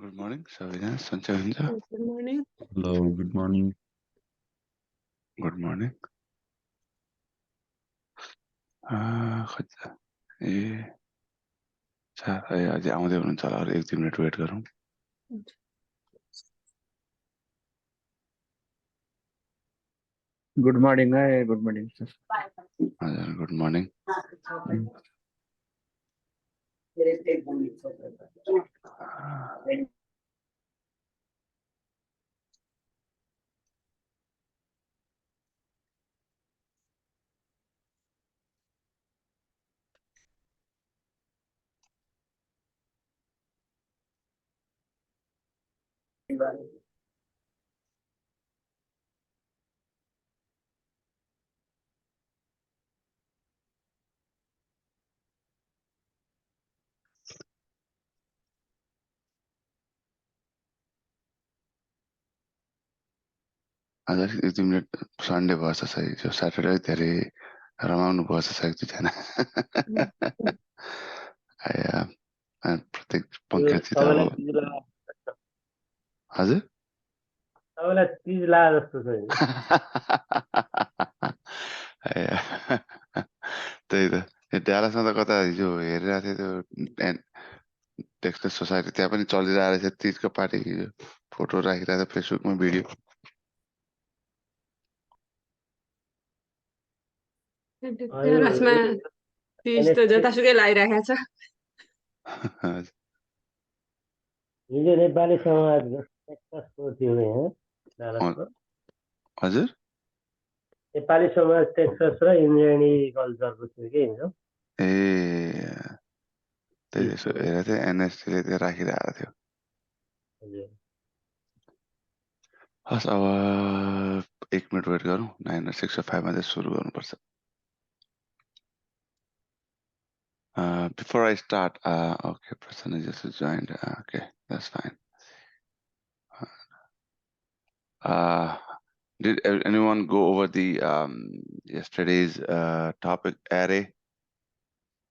Good morning, Savina, Sanjay Hinja. Good morning. Hello, good morning. Good morning. ए अझै आउँदै हुनुहुन्छ होला, अरू 1-2 मिनट वेट गरौँ। Good morning. Hi, good morning, sir. हजुर, गुड मर्निङ। हजुर 1-2 मिनट सन्डे भएछ सही, जो स्याटरडे धेरै रमाउनु भएछ सायद दुईजना। प्रत्येक पङ्कज त अब हजुर तपाईँलाई चिज लागे जस्तो छ नि। त्यही त ड्यालसमा त कता हिजो हेरिरहेको थिएँ त्यो टेक्सटाइल सोसाइटी, त्यहाँ पनि चलिरहेको रहेछ तिजको पार्टी। हिजो फोटो राखिरहेको थियो फेसबुकमा, भिडियो। टेरेसमा तिज त जतासुकै लगाइरहेको छ। हिजो नेपाली समाजको टेक्सासको थियो यहाँ डालसमा। हजुर नेपाली समाज टेक्सास र इन्द्रायणी कल्चरको थियो कि हिजो। ए त्यही यसो हेरेको थिएँ, एनएसटीले त्यो राखिरहेको थियो। हजुर। हस्, अब 1 मिनट वेट गरौँ। 9:06:05 मा चाहिँ सुरु गर्नुपर्छ। Before I start, okay, Prasanna just joined. Okay, that's fine. Did anyone go over the yesterday's topic, array?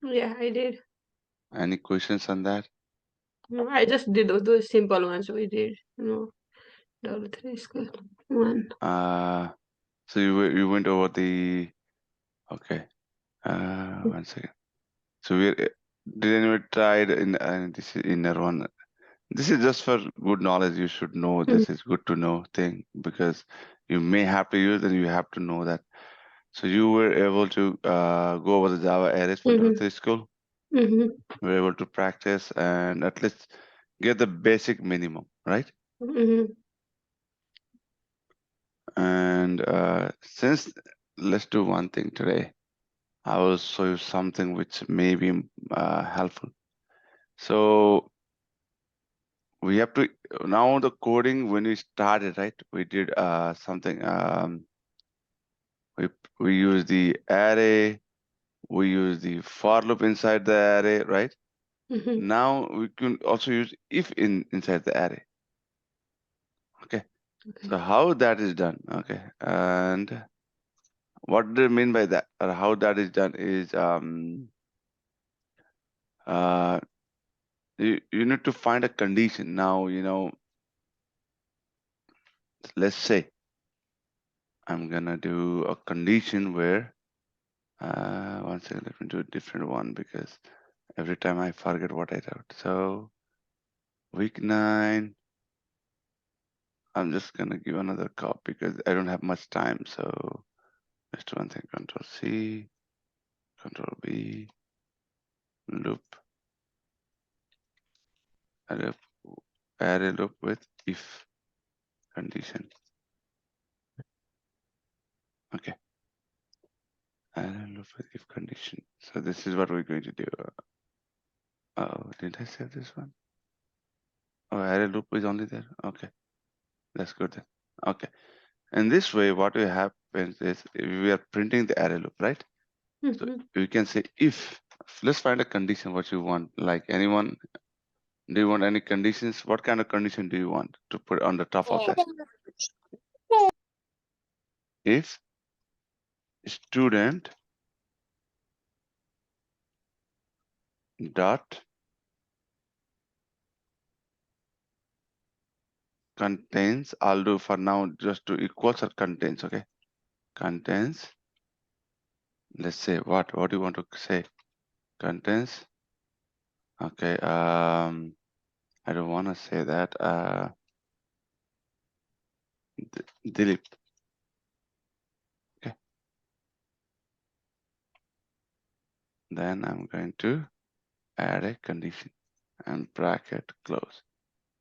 Yeah, I did. Any questions on that? No, I just did those simple ones we did. No, double three square one. So you went over the, okay. 1 second. So did anyone tried in this is inner one? This is just for good knowledge. You should know this is good to know thing, because you may have to use and you have to know that. So you were able to go over the Java arrays for the school. Mm-hmm. We were able to practice and at least get the basic minimum, right? Mm-hmm. And since let's do one thing today, I will show you something which may be helpful. So we have to now the coding, when we started, right? We did something. We use the array. We use the for loop inside the array, right? Mm-hmm. Now we can also use if inside the array. Okay. So how that is done? Okay, and what do you mean by that, or how that is done is you need to find a condition. Now, you know, let's say I'm gonna do a condition where 1 second, let me do a different one because every time I forget what I wrote. So week 9, I'm just gonna give another copy because I don't have much time. So let's do one thing, Control C, Control V, loop, array loop with if condition. Okay. Array loop with if condition. So this is what we're going to do. Oh, didn't I save this one? Oh, array loop is only there. Okay, that's good then. Okay. And this way, what will happen is we are printing the array loop, right? So we can say if. Let's find a condition what you want. Like anyone, do you want any conditions? What kind of condition do you want to put on the top of that? If student dot contains, I'll do for now just to equals or contains, okay? Contains, let's say what do you want to say? Contains, okay, I don't want to say that, Dilip, okay? Then I'm going to add a condition and bracket close.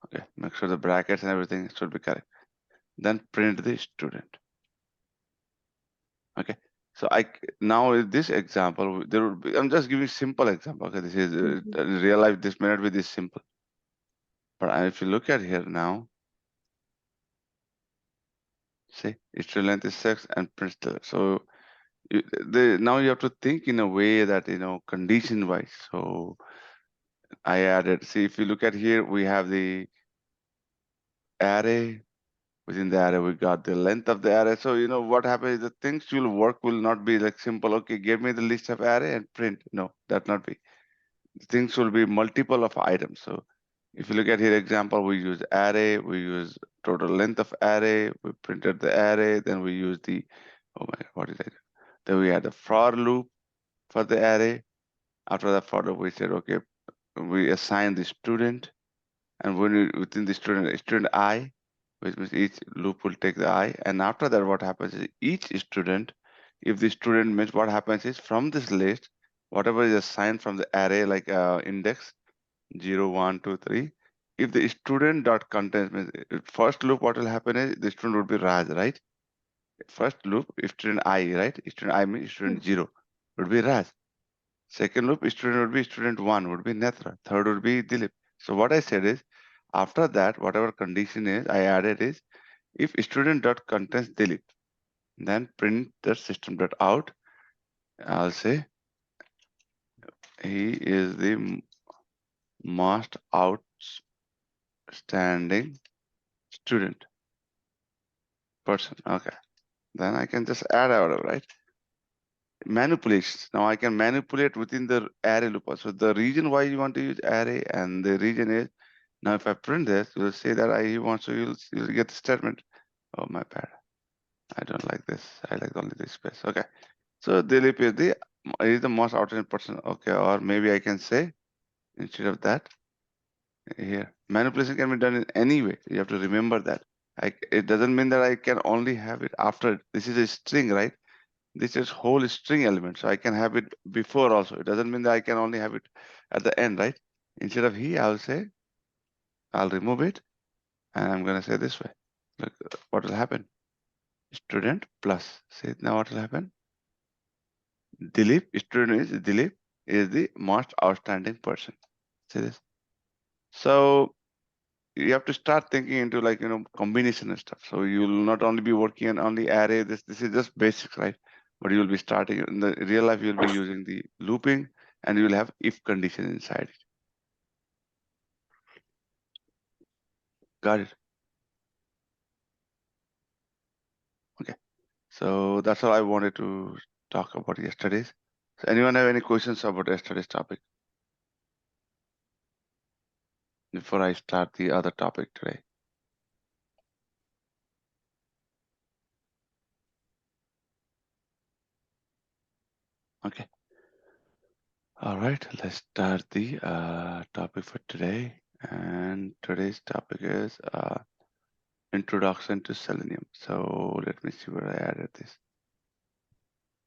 Okay, make sure the brackets and everything should be correct. Then print the student. Okay, so now in this example there would be, I'm just giving simple example. Okay, this is in real life. This may not be this simple, but if you look at here now, see, string length is 6 and print still. So now you have to think in a way that condition wise. So I added. See, if you look at here, we have the array. Within the array, we got the length of the array. So what happens is the things will work will not be like simple. Okay, give me the list of array and print. No, that not be. Things will be multiple of items. So if you look at here example, we use array, we use total length of array, we printed the array, then we use the, oh my God, what is that? Then we had the for loop for the array. After that for loop, we said, okay, we assign the student, and when within the student I, which means each loop will take the I, and after that what happens is each student, if the student means, what happens is from this list, whatever is assigned from the array like index 0, 1, 2, 3, if the student dot contains means first loop, what will happen is the student would be Raj, right? First loop, student I, right? Student I means student 0 would be Raj. Second loop, student would be student 1 would be Netra. Third would be Dilip. So what I said is, after that, whatever condition is, I added is, if student dot contains Dilip, then print the system dot out. I'll say he is the most outstanding student person. Okay, then I can just add out, right? Manipulations. Now I can manipulate within the array loop. So the reason why you want to use array, and the reason is, now if I print this, you'll say that you'll get the statement. Oh my bad. I don't like this. I like only this space. Okay. So Dilip is the most outstanding person. Okay, or maybe I can say instead of that here, manipulation can be done in any way. You have to remember that. It doesn't mean that I can only have it after. This is a string, right? This is whole string element, so I can have it before also. It doesn't mean that I can only have it at the end, right? Instead of he, I'll say, I'll remove it, and I'm gonna say this way. Look, what will happen? Student plus. See now what will happen? Dilip, Dilip is the most outstanding person. See this? So you have to start thinking into like combination and stuff. So you will not only be working on only array. This is just basics, right? But you will be starting in the real life. You'll be using the looping, and you will have if condition inside it. Got it? Okay. So that's all I wanted to talk about yesterday's. So anyone have any questions about yesterday's topic before I start the other topic today? Okay. All right, let's start the topic for today. And today's topic is introduction to Selenium. So let me see where I added this.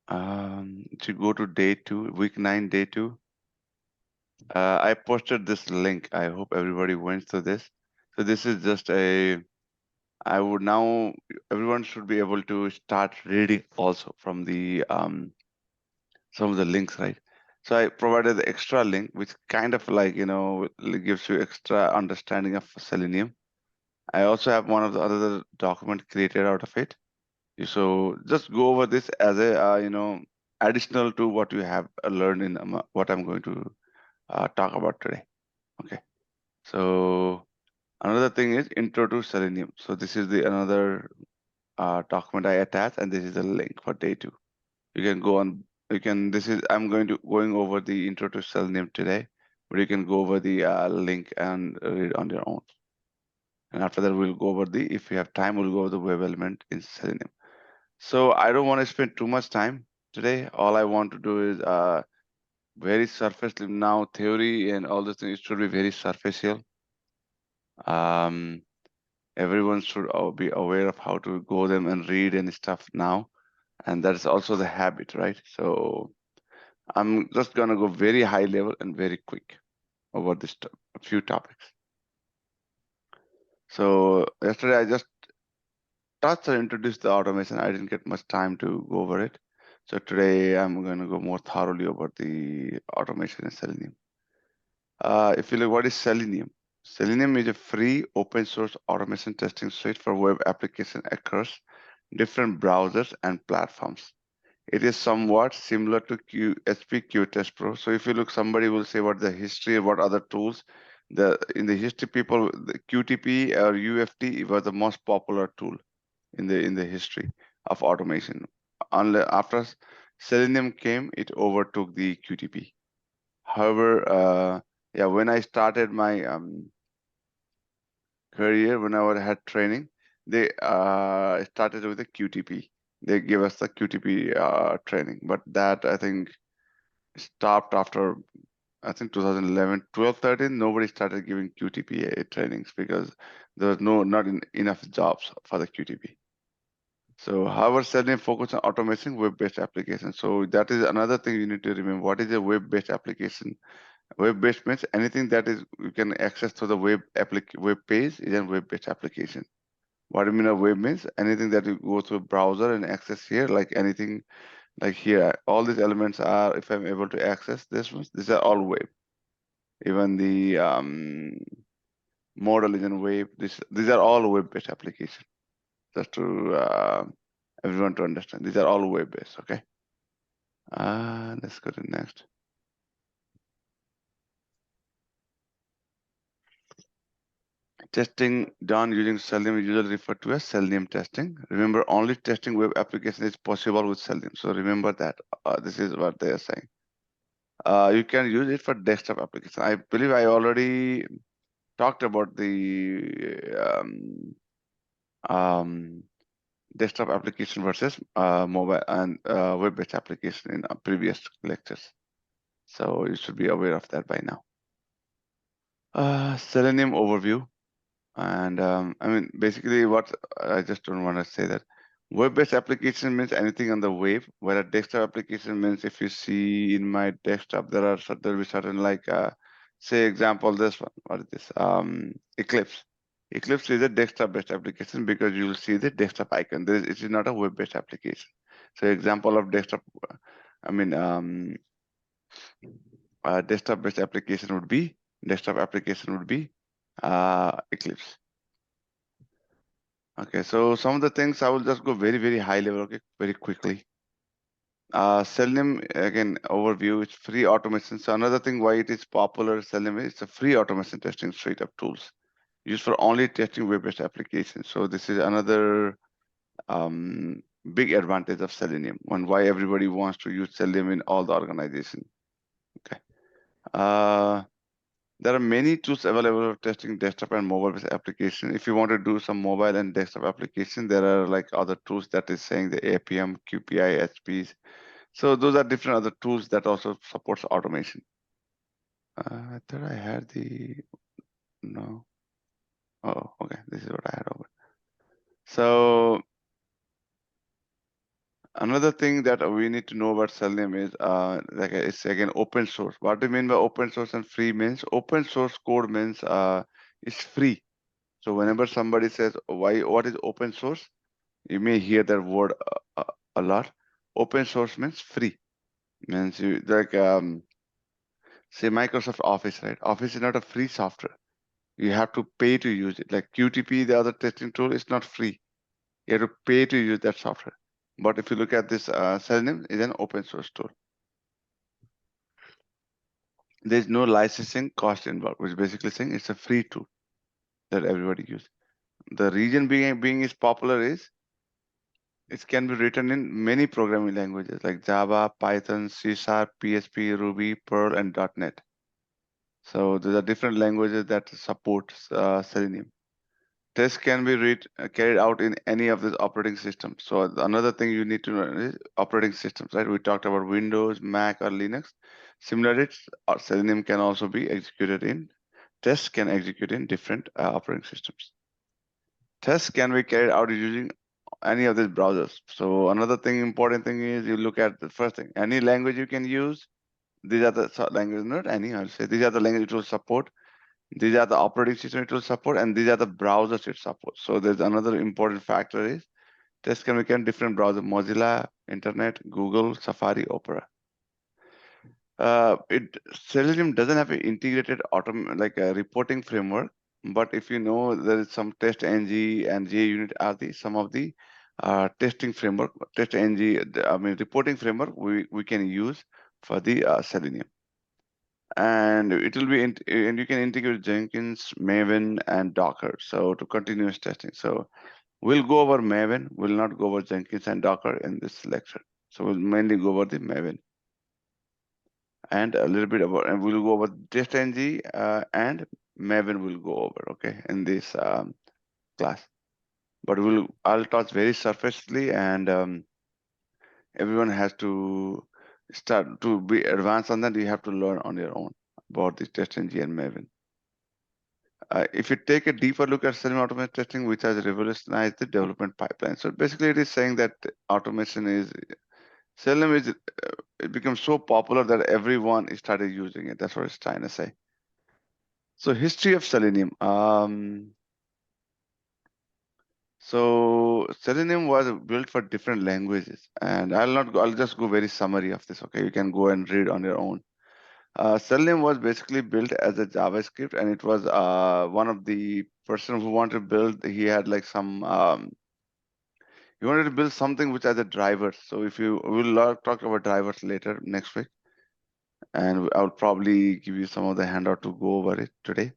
To go to day 2, week 9, day 2. I posted this link. I hope everybody went through this. So this is just everyone should be able to start reading also from the some of the links, right? So I provided the extra link, which kind of like, gives you extra understanding of Selenium. I also have one of the other document created out of it. So just go over this as a, additional to what you have learned in what I'm going to talk about today. Okay. So another thing is intro to Selenium. So this is the another document I attached, and this is the link for day 2. You can go on. I'm going over the intro to Selenium today, but you can go over the link and read on your own. And after that, we'll go over if we have time, we'll go over the web element in Selenium. So I don't want to spend too much time today. All I want to do is very surface now theory and all those things should be very superficial. Everyone should be aware of how to go them and read and stuff now. And that is also the habit, right? So I'm just gonna go very high level and very quick over this a few topics. So yesterday I just touched or introduced the automation. I didn't get much time to go over it. So today I'm going to go more thoroughly over the automation in Selenium. If you look, what is Selenium? Selenium is a free open source automation testing suite for web application across different browsers and platforms. It is somewhat similar to HP QTest Pro. So if you look, somebody will say what the history, what other tools. In the history, people, the QTP or UFT was the most popular tool in the history of automation. After Selenium came, it overtook the QTP. However, yeah, when I started my career, when I had training, they started with the QTP. They gave us the QTP training, but that I think stopped after I think 2011, 12, 13. Nobody started giving QTP trainings because there was not enough jobs for the QTP. So, however, Selenium focus on automating web-based applications. So that is another thing you need to remember. What is a web-based application? Web-based means anything that is you can access to the web page is a web-based application. What do you mean a web means? Anything that you go to a browser and access here, like anything like here. All these elements are, if I'm able to access this one, these are all web. Even the model is in web. These are all web-based applications. Just to everyone to understand. These are all web-based, okay? Let's go to next. Testing done using Selenium is usually referred to as Selenium testing. Remember, only testing web application is possible with Selenium. So remember that. This is what they are saying. You can use it for desktop application. I believe I already talked about the desktop application versus mobile and web-based application in previous lectures. So you should be aware of that by now. Selenium overview. And I mean, basically what I just don't want to say that web-based application means anything on the web, where a desktop application means if you see in my desktop, there'll be certain like, say example, this one, what is this? Eclipse. Eclipse is a desktop-based application because you will see the desktop icon. It is not a web-based application. So example of desktop, I mean, desktop-based application would be Eclipse. Okay, so some of the things I will just go very, very high level, okay, very quickly. Selenium, again, overview, it's free automation. So another thing why it is popular, Selenium, it's a free automation testing suite of tools used for only testing web-based applications. So this is another big advantage of Selenium and why everybody wants to use Selenium in all the organization. Okay. There are many tools available for testing desktop and mobile-based application. If you want to do some mobile and desktop application, there are like other tools that is saying the APM, QPI, HPs. So those are different other tools that also supports automation. I thought I had no. Oh, okay. This is what I had over. So another thing that we need to know about Selenium is like it's again open source. What do you mean by open source and free means? Open source code means it's free. So whenever somebody says what is open source, you may hear that word a lot. Open source means free. Means you like say Microsoft Office, right? Office is not a free software. You have to pay to use it. Like QTP, the other testing tool, is not free. You have to pay to use that software. But if you look at this, Selenium is an open source tool. There's no licensing cost involved, which is basically saying it's a free tool that everybody uses. The reason being is popular is it can be written in many programming languages like Java, Python, C#, PHP, Ruby, Perl, and .NET. So there are different languages that support Selenium. Tests can be carried out in any of these operating systems. So another thing you need to know is operating systems, right? We talked about Windows, Mac, or Linux. Similarly, Selenium can also be executed in tests can execute in different operating systems. Tests can be carried out using any of these browsers. So another thing, important thing is you look at the first thing. Any language you can use. These are the languages, not any. I'll say these are the language it will support. These are the operating system it will support, and these are the browsers it supports. So there's another important factor is test can be in different browsers: Mozilla, Internet, Google, Safari, Opera. Selenium doesn't have an integrated like a reporting framework, but if you know there is some TestNG and JUnit are some of the testing framework, TestNG, reporting framework we can use for the Selenium. And it will be and you can integrate Jenkins, Maven, and Docker. So to continuous testing. So we'll go over Maven. We'll not go over Jenkins and Docker in this lecture. So we'll mainly go over the Maven and a little bit about, and we'll go over TestNG and Maven will go over, okay, in this class. But I'll touch very surfacely, and everyone has to start to be advanced on that. You have to learn on your own about the TestNG and Maven. If you take a deeper look at Selenium automation testing, which has revolutionized the development pipeline. So basically it is saying that automation is, Selenium is, it becomes so popular that everyone started using it. That's what it's trying to say. So history of Selenium. So Selenium was built for different languages, and I'll just go very summary of this. Okay, you can go and read on your own. Selenium was basically built as a JavaScript, and it was one of the person who wanted to build. He had like some. He wanted to build something which has a driver. So if we'll talk about drivers later next week, and I'll probably give you some of the handout to go over it today.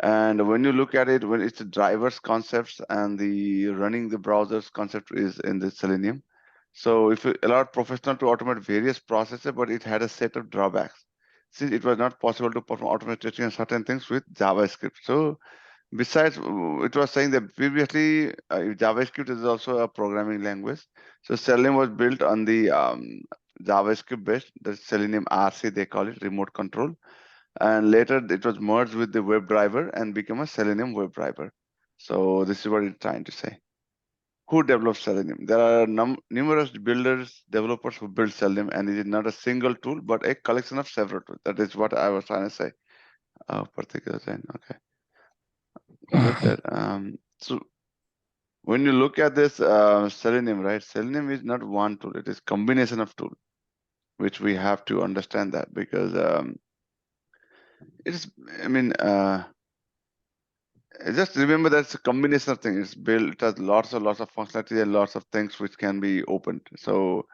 And when you look at it, when it's the drivers concepts and the running the browsers concept is in the Selenium. So if it allowed professional to automate various processes, but it had a set of drawbacks. Since it was not possible to perform automated testing on certain things with JavaScript. So besides, it was saying that previously JavaScript is also a programming language. So Selenium was built on the JavaScript based, the Selenium RC, they call it, remote control. And later it was merged with the WebDriver and became a Selenium WebDriver. So this is what it's trying to say. Who develops Selenium? There are numerous builders, developers who build Selenium, and it is not a single tool, but a collection of several tools. That is what I was trying to say. Particular thing, okay. With that, so when you look at this Selenium, right? Selenium is not one tool; it is combination of tools, which we have to understand that because it is. I mean. Just remember that's a combination of things. It's built, it has lots of functionality and lots of things which can be opened. So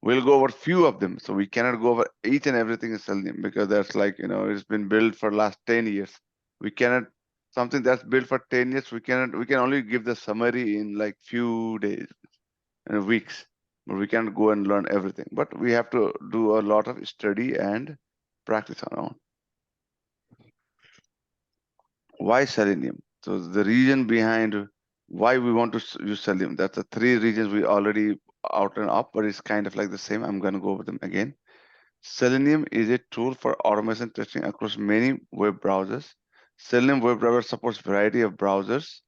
we'll go over few of them. So we cannot go over each and everything in Selenium because that's like, it's been built for last 10 years. We cannot, something that's built for 10 years, we can only give the summary in like few days and weeks, but we can't go and learn everything. But we have to do a lot of study and practice on our own. Why Selenium? So the reason behind why we want to use Selenium, that's the 3 reasons we already outlined up, but it's kind of like the same. I'm going to go over them again. Selenium is a tool for automation testing across many web browsers. Selenium WebDriver supports variety of browsers,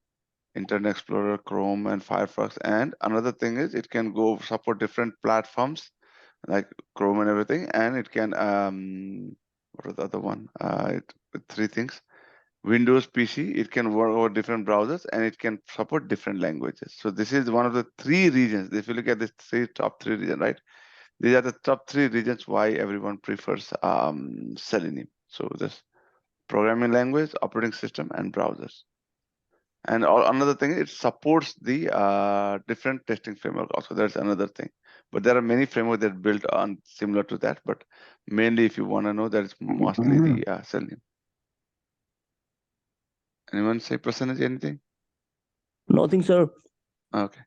Internet Explorer, Chrome, and Firefox. And another thing is it can go support different platforms like Chrome and everything. And it can, what was the other one? 3 things. Windows PC, it can work over different browsers and it can support different languages. So this is one of the 3 regions. If you look at the top 3 regions, right? These are the top 3 regions why everyone prefers Selenium. So this programming language, operating system, and browsers. And another thing, it supports the different testing framework. Also, that's another thing. But there are many frameworks that are built on similar to that. But mainly, if you want to know, that is mostly the Selenium. Anyone say percentage anything? Nothing, sir. Okay.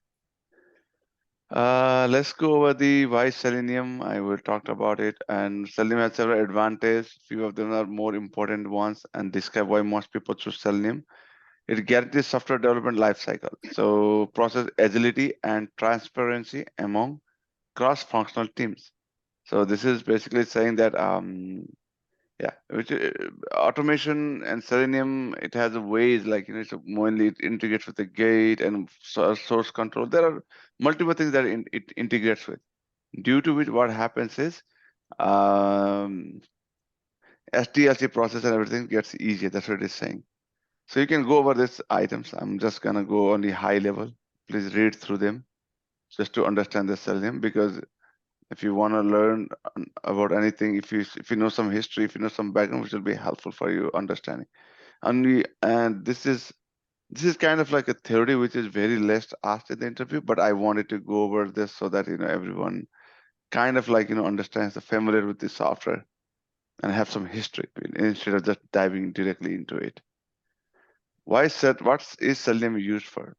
Let's go over the why Selenium. I will talk about it. And Selenium has several advantages. Few of them are more important ones and describe why most people choose Selenium. It guarantees software development lifecycle. So process agility and transparency among cross-functional teams. So this is basically saying that yeah, which automation and Selenium, it has a ways like it's mainly it integrates with the gate and source control. There are multiple things that it integrates with. Due to which, what happens is SDLC process and everything gets easier. That's what it is saying. So you can go over these items. I'm just gonna go on the high level. Please read through them just to understand the Selenium, because if you want to learn about anything, if you know some history, if you know some background, which will be helpful for you understanding. And this is kind of like a theory which is very less asked in the interview, but I wanted to go over this so that everyone kind of like understands, the familiar with the software and have some history instead of just diving directly into it. What is Selenium used for?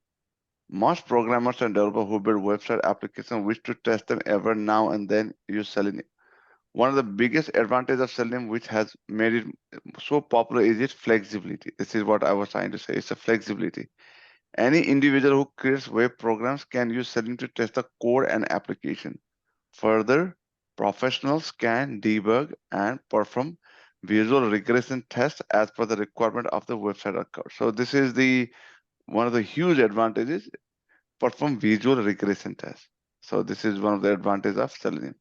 Most programmers and developers who build website applications wish to test them every now and then use Selenium. One of the biggest advantages of Selenium, which has made it so popular, is its flexibility. This is what I was trying to say. It's a flexibility. Any individual who creates web programs can use Selenium to test the code and application. Further, professionals can debug and perform visual regression tests as per the requirement of the website or code. So this is one of the huge advantages: perform visual regression tests. So this is one of the advantages of Selenium.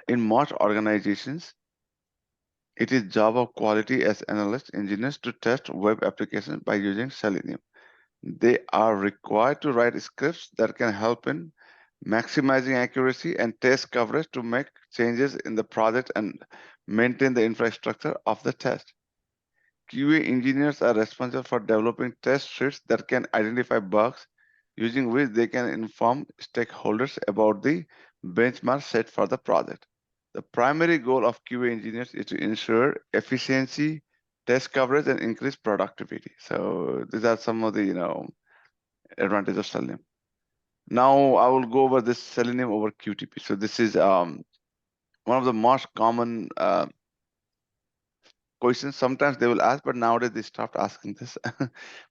In most organizations, it is job of quality as analysts, engineers to test web applications by using Selenium. They are required to write scripts that can help in maximizing accuracy and test coverage to make changes in the project and maintain the infrastructure of the test. QA engineers are responsible for developing test suites that can identify bugs, using which they can inform stakeholders about the benchmark set for the project. The primary goal of QA engineers is to ensure efficiency, test coverage, and increase productivity. So these are some of the advantages of Selenium. Now I will go over this Selenium over QTP. So this is one of the most common questions. Sometimes they will ask, but nowadays they stopped asking this.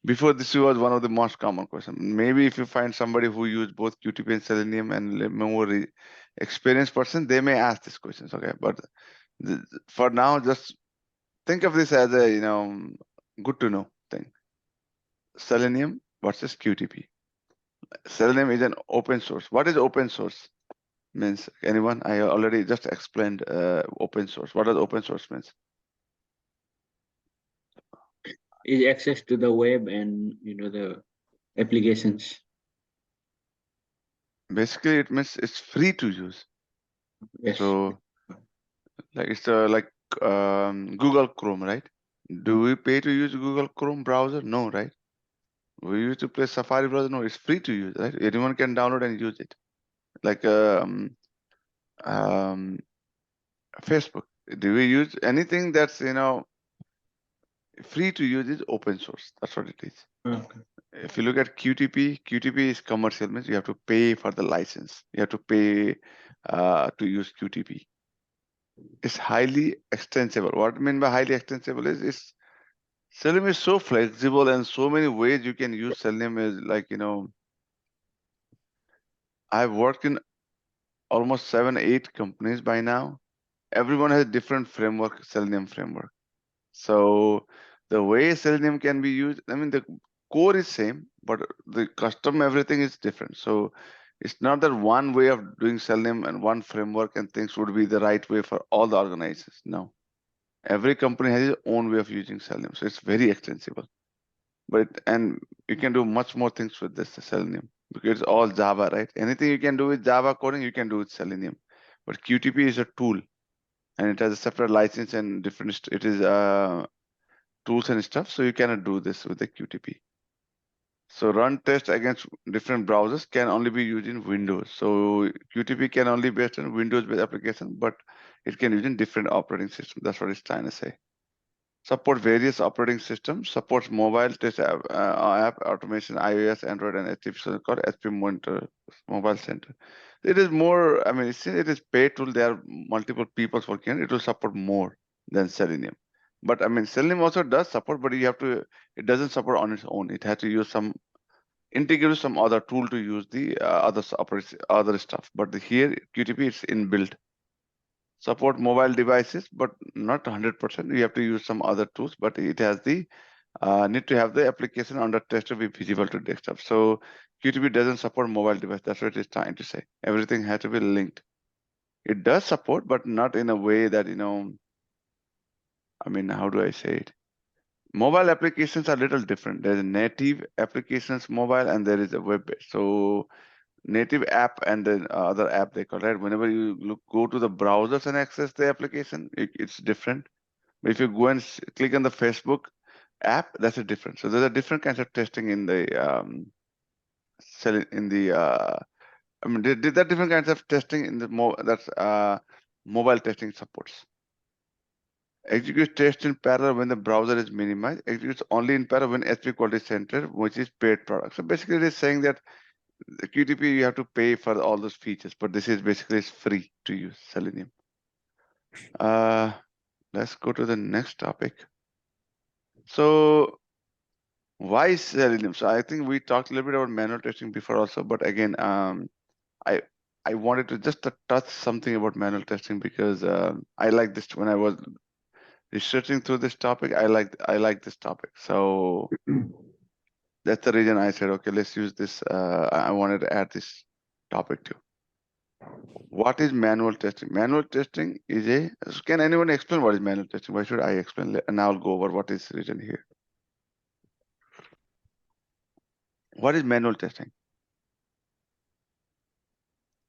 Before, this was one of the most common questions. Maybe if you find somebody who used both QTP and Selenium and more experienced person, they may ask these questions. Okay, but for now, just think of this as a good to know thing. Selenium versus QTP. Selenium is an open source. What is open source means? Anyone? I already just explained open source. What does open source means? Is access to the web and the applications. Basically, it means it's free to use. Yes. So, like it's like Google Chrome, right? Do we pay to use Google Chrome browser? No, right? We used to play Safari browser. No, it's free to use, right? Anyone can download and use it. Like Facebook. Do we use anything that's free to use? Is open source. That's what it is. Okay. If you look at QTP, QTP is commercial, means you have to pay for the license. You have to pay to use QTP. It's highly extensible. What I mean by highly extensible is Selenium is so flexible and so many ways you can use Selenium. Is like I've worked in almost 7-8 companies by now. Everyone has a different framework, Selenium framework. So the way Selenium can be used, I mean the core is same, but the custom everything is different. So it's not that one way of doing Selenium and one framework and things would be the right way for all the organizations. No. Every company has its own way of using Selenium. So it's very extensible. And you can do much more things with this Selenium because it's all Java, right? Anything you can do with Java coding, you can do with Selenium. But QTP is a tool and it has a separate license and different, it is tools and stuff. So you cannot do this with the QTP. So run tests against different browsers can only be used in Windows. So QTP can only be based on Windows-based application, but it can use in different operating systems. That's what it's trying to say. Support various operating systems, supports mobile test app automation, iOS, Android, and HTTP called HP Monitor Mobile Center. It is more, it is paid tool. There are multiple people working on it. It will support more than Selenium. But I mean, Selenium also does support, but you have to, it doesn't support on its own. It has to use some, integrate some other tool to use the other stuff. But here, QTP, it's inbuilt. Support mobile devices, but not 100%. You have to use some other tools, but it has the, need to have the application under tester be visible to desktop. So QTP doesn't support mobile device. That's what it's trying to say. Everything has to be linked. It does support, but not in a way that, I mean, how do I say it? Mobile applications are a little different. There's native applications mobile and there is a web-based. So native app and then other app they call it. Whenever you go to the browsers and access the application, it's different. But if you go and click on the Facebook app, that's a different. So there's a different kinds of testing in the I mean, there are different kinds of testing in the mobile testing supports. Executes test in parallel when the browser is minimized. Executes only in parallel when HP quality center, which is paid product. So basically, it is saying that the QTP you have to pay for all those features, but this is basically free to use Selenium. Let's go to the next topic. So why Selenium? So I think we talked a little bit about manual testing before also, but again, I wanted to just touch something about manual testing because I like this. When I was researching through this topic, I like this topic. So that's the reason I said, okay, let's use this. I wanted to add this topic too. What is manual testing? Manual testing is can anyone explain what is manual testing? Why should I explain? And I'll go over what is written here. What is manual testing?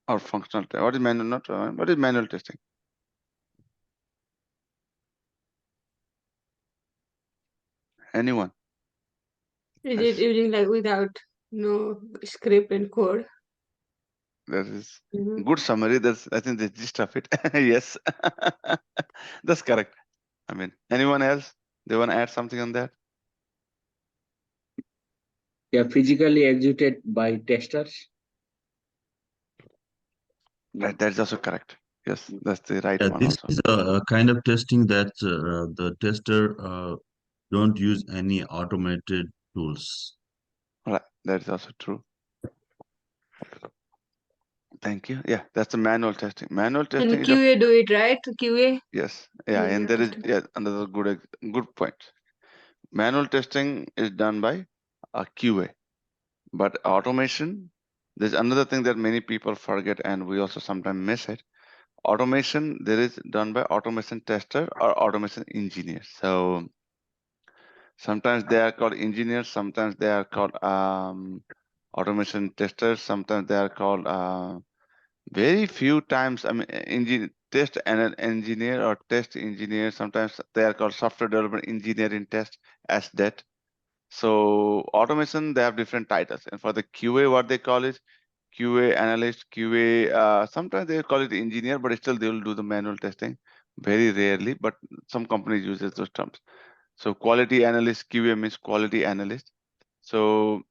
Or functional testing? What is manual? What is manual testing? Anyone? Is Yes. it using like without no script and code? That is Mhm. good summary. That's, I think, the gist of it. Yes, that's correct. I mean, anyone else? They want to add something on that? Yeah, physically executed by testers. Right, that's also correct. Yes, that's the right one This also. is a kind of testing that the tester don't use any automated tools. Right, that is also true. Thank you. Yeah, that's the manual testing. Manual testing And is QA do it, right? QA. yes, yeah, and there is another good point. Manual testing is done by a QA, but automation. There's another thing that many people forget, and we also sometimes miss it. Automation there is done by automation tester or automation engineer. So sometimes they are called engineers, sometimes they are called automation testers, sometimes they are called very few times, I mean, test and an engineer or test engineer. Sometimes they are called software development engineer in test as that. So automation, they have different titles, and for the QA, what they call is QA analyst, QA. Sometimes they call it engineer, but still they will do the manual testing. Very rarely, but some companies uses those terms. So quality analyst, QA means quality analyst. So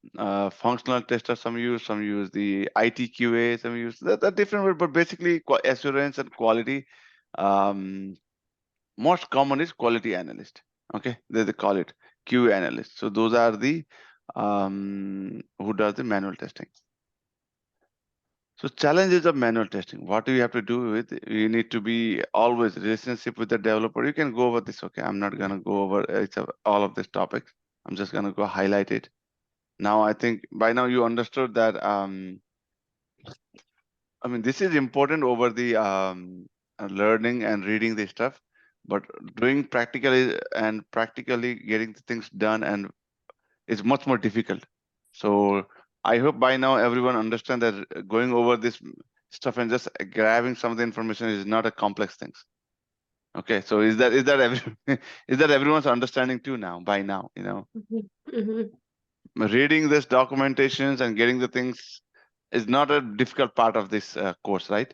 functional tester, some use the IT QA, some use that different word, but basically assurance and quality. Most common is quality analyst. Okay, they call it QA analyst. So those are the who does the manual testing. So challenges of manual testing. What do you have to do with it? You need to be always relationship with the developer. You can go over this. Okay, I'm not gonna go over all of these topics. I'm just gonna go highlight it. Now I think by now you understood that. I mean, this is important over the learning and reading the stuff, but doing practically getting the things done and is much more difficult. So I hope by now everyone understand that going over this stuff and just grabbing some of the information is not a complex thing. Okay, so is that is that everyone's understanding too now by now? Reading this documentations and getting the things is not a difficult part of this course, right?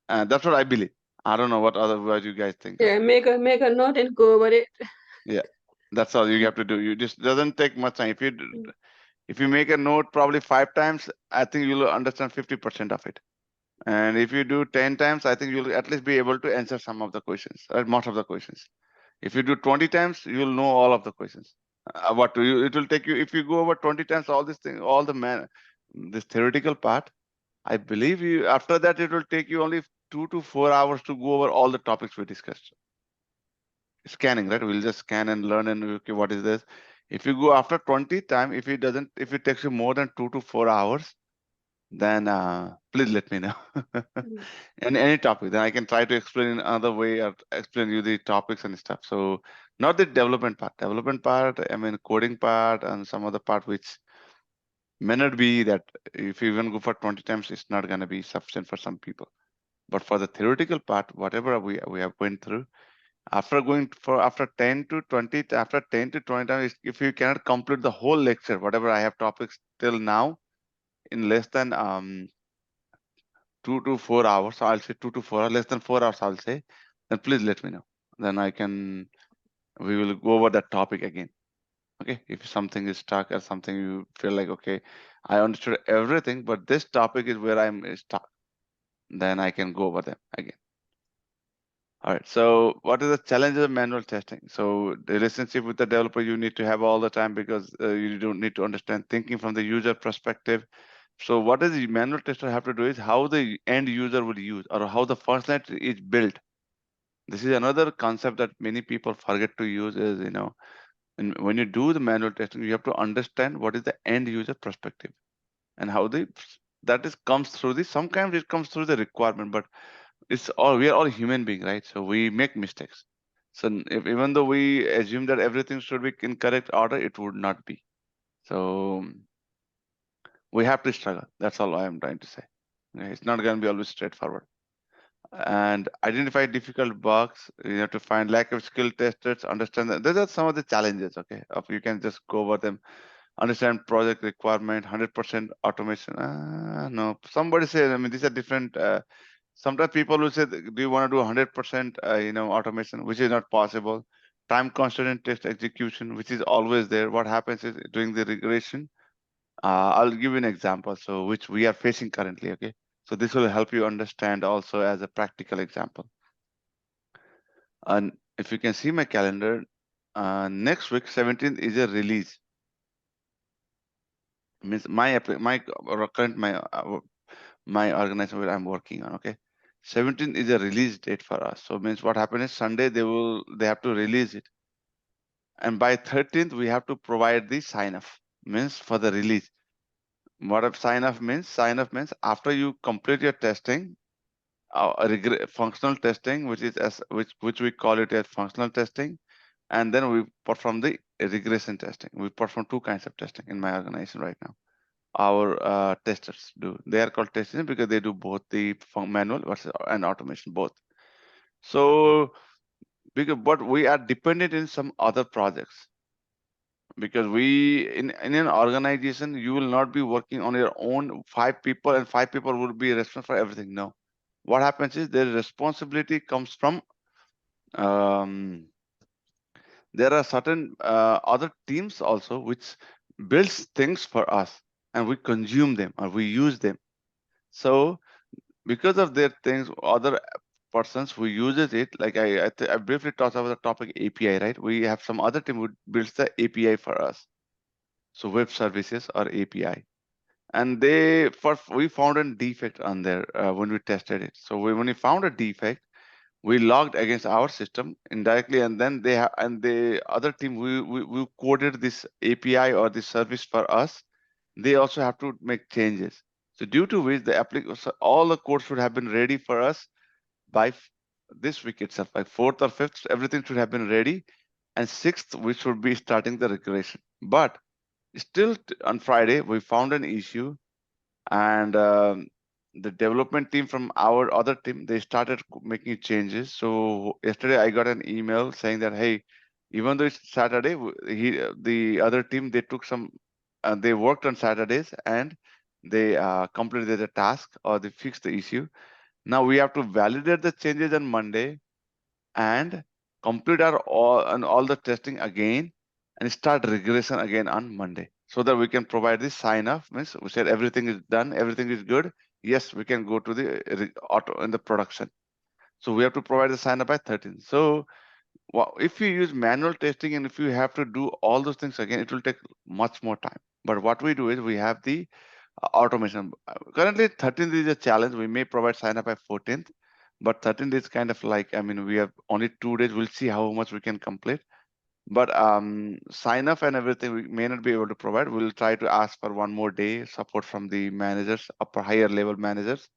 That's what I believe. I don't know what you guys think. Yeah, make a note and go over it. Yeah, that's all you have to do. You just doesn't take much time. If you make a note probably 5 times, I think you'll understand 50% of it. And if you do 10 times, I think you'll at least be able to answer some of the questions, or most of the questions. If you do 20 times, you'll know all of the questions. What do you? It will take you, if you go over 20 times all this thing, all the this theoretical part. I believe you. After that, it will take you only 2 to 4 hours to go over all the topics we discussed. Scanning, right? We'll just scan and learn and okay, what is this? If you go after 20 time, if it takes you more than 2 to 4 hours, then please let me know. And any topic, then I can try to explain in another way or explain you the topics and stuff. So not the development part. Development part, I mean coding part and some other part which may not be that if you even go for 20 times, it's not gonna be sufficient for some people. But for the theoretical part, whatever we have went through, after 10 to 20, after 10 to 20 times, if you cannot complete the whole lecture, whatever I have topics till now, in less than 2 to 4 hours, so I'll say 2 to 4 hours, less than 4 hours, I'll say, then please let me know. Then we will go over that topic again. Okay, if something is stuck or something you feel like, okay, I understood everything, but this topic is where I'm stuck, then I can go over them again. All right, so what is the challenges of manual testing? So the relationship with the developer you need to have all the time because you don't need to understand thinking from the user perspective. So what does the manual tester have to do is how the end user will use or how the functionality is built. This is another concept that many people forget to use is, and when you do the manual testing, you have to understand what is the end user perspective and how comes through this. Sometimes it comes through the requirement, but we are all human beings, right? So we make mistakes. So even though we assume that everything should be in correct order, it would not be. So we have to struggle. That's all I am trying to say. Okay, it's not going to be always straightforward. And identify difficult bugs. You have to find lack of skill testers. Understand that those are some of the challenges. Okay, you can just go over them. Understand project requirement. 100% automation. No, somebody said. I mean, these are different. Sometimes people will say, do you want to do 100% automation, which is not possible. Time constant test execution, which is always there. What happens is during the regression, I'll give you an example, so which we are facing currently, okay? So this will help you understand also as a practical example. And if you can see my calendar, next week, 17th is a release. Means my organization where I'm working on, okay? 17th is a release date for us. So means what happened is Sunday they have to release it. And by 13th, we have to provide the sign off, means for the release. What a sign off means? Sign off means after you complete your testing, functional testing, which we call it as functional testing, and then we perform the regression testing. We perform two kinds of testing in my organization right now. Our testers do. They are called testers because they do both the manual and automation both. So but we are dependent in some other projects. Because in an organization, you will not be working on your own 5 people and 5 people will be responsible for everything. No. What happens is their responsibility comes from there are certain other teams also which builds things for us and we consume them or we use them. So because of their things, other persons who uses it, like I briefly talked about the topic API, right? We have some other team who builds the API for us. So web services or API. And we found a defect on there when we tested it. So when we found a defect, we logged against our system indirectly, and then the other team we coded this API or this service for us. They also have to make changes. So due to which all the code should have been ready for us by this week itself, like 4th or 5th, everything should have been ready, and 6th we should be starting the regression. But still on Friday we found an issue, and the development team from our other team, they started making changes. So yesterday I got an email saying that, hey, even though it's Saturday, the other team, they took they worked on Saturdays and they completed the task or they fixed the issue. Now we have to validate the changes on Monday and complete all the testing again and start regression again on Monday, so that we can provide this sign off. Means we said everything is done, everything is good. Yes, we can go to the auto in the production. So we have to provide the sign up by 13th. So if you use manual testing and if you have to do all those things again, it will take much more time. But what we do is we have the automation. Currently, 13th is a challenge. We may provide sign up by 14th, but 13th is kind of like, I mean, we have only 2 days. We'll see how much we can complete. But sign up and everything we may not be able to provide. We'll try to ask for one more day support from the managers, upper higher level managers.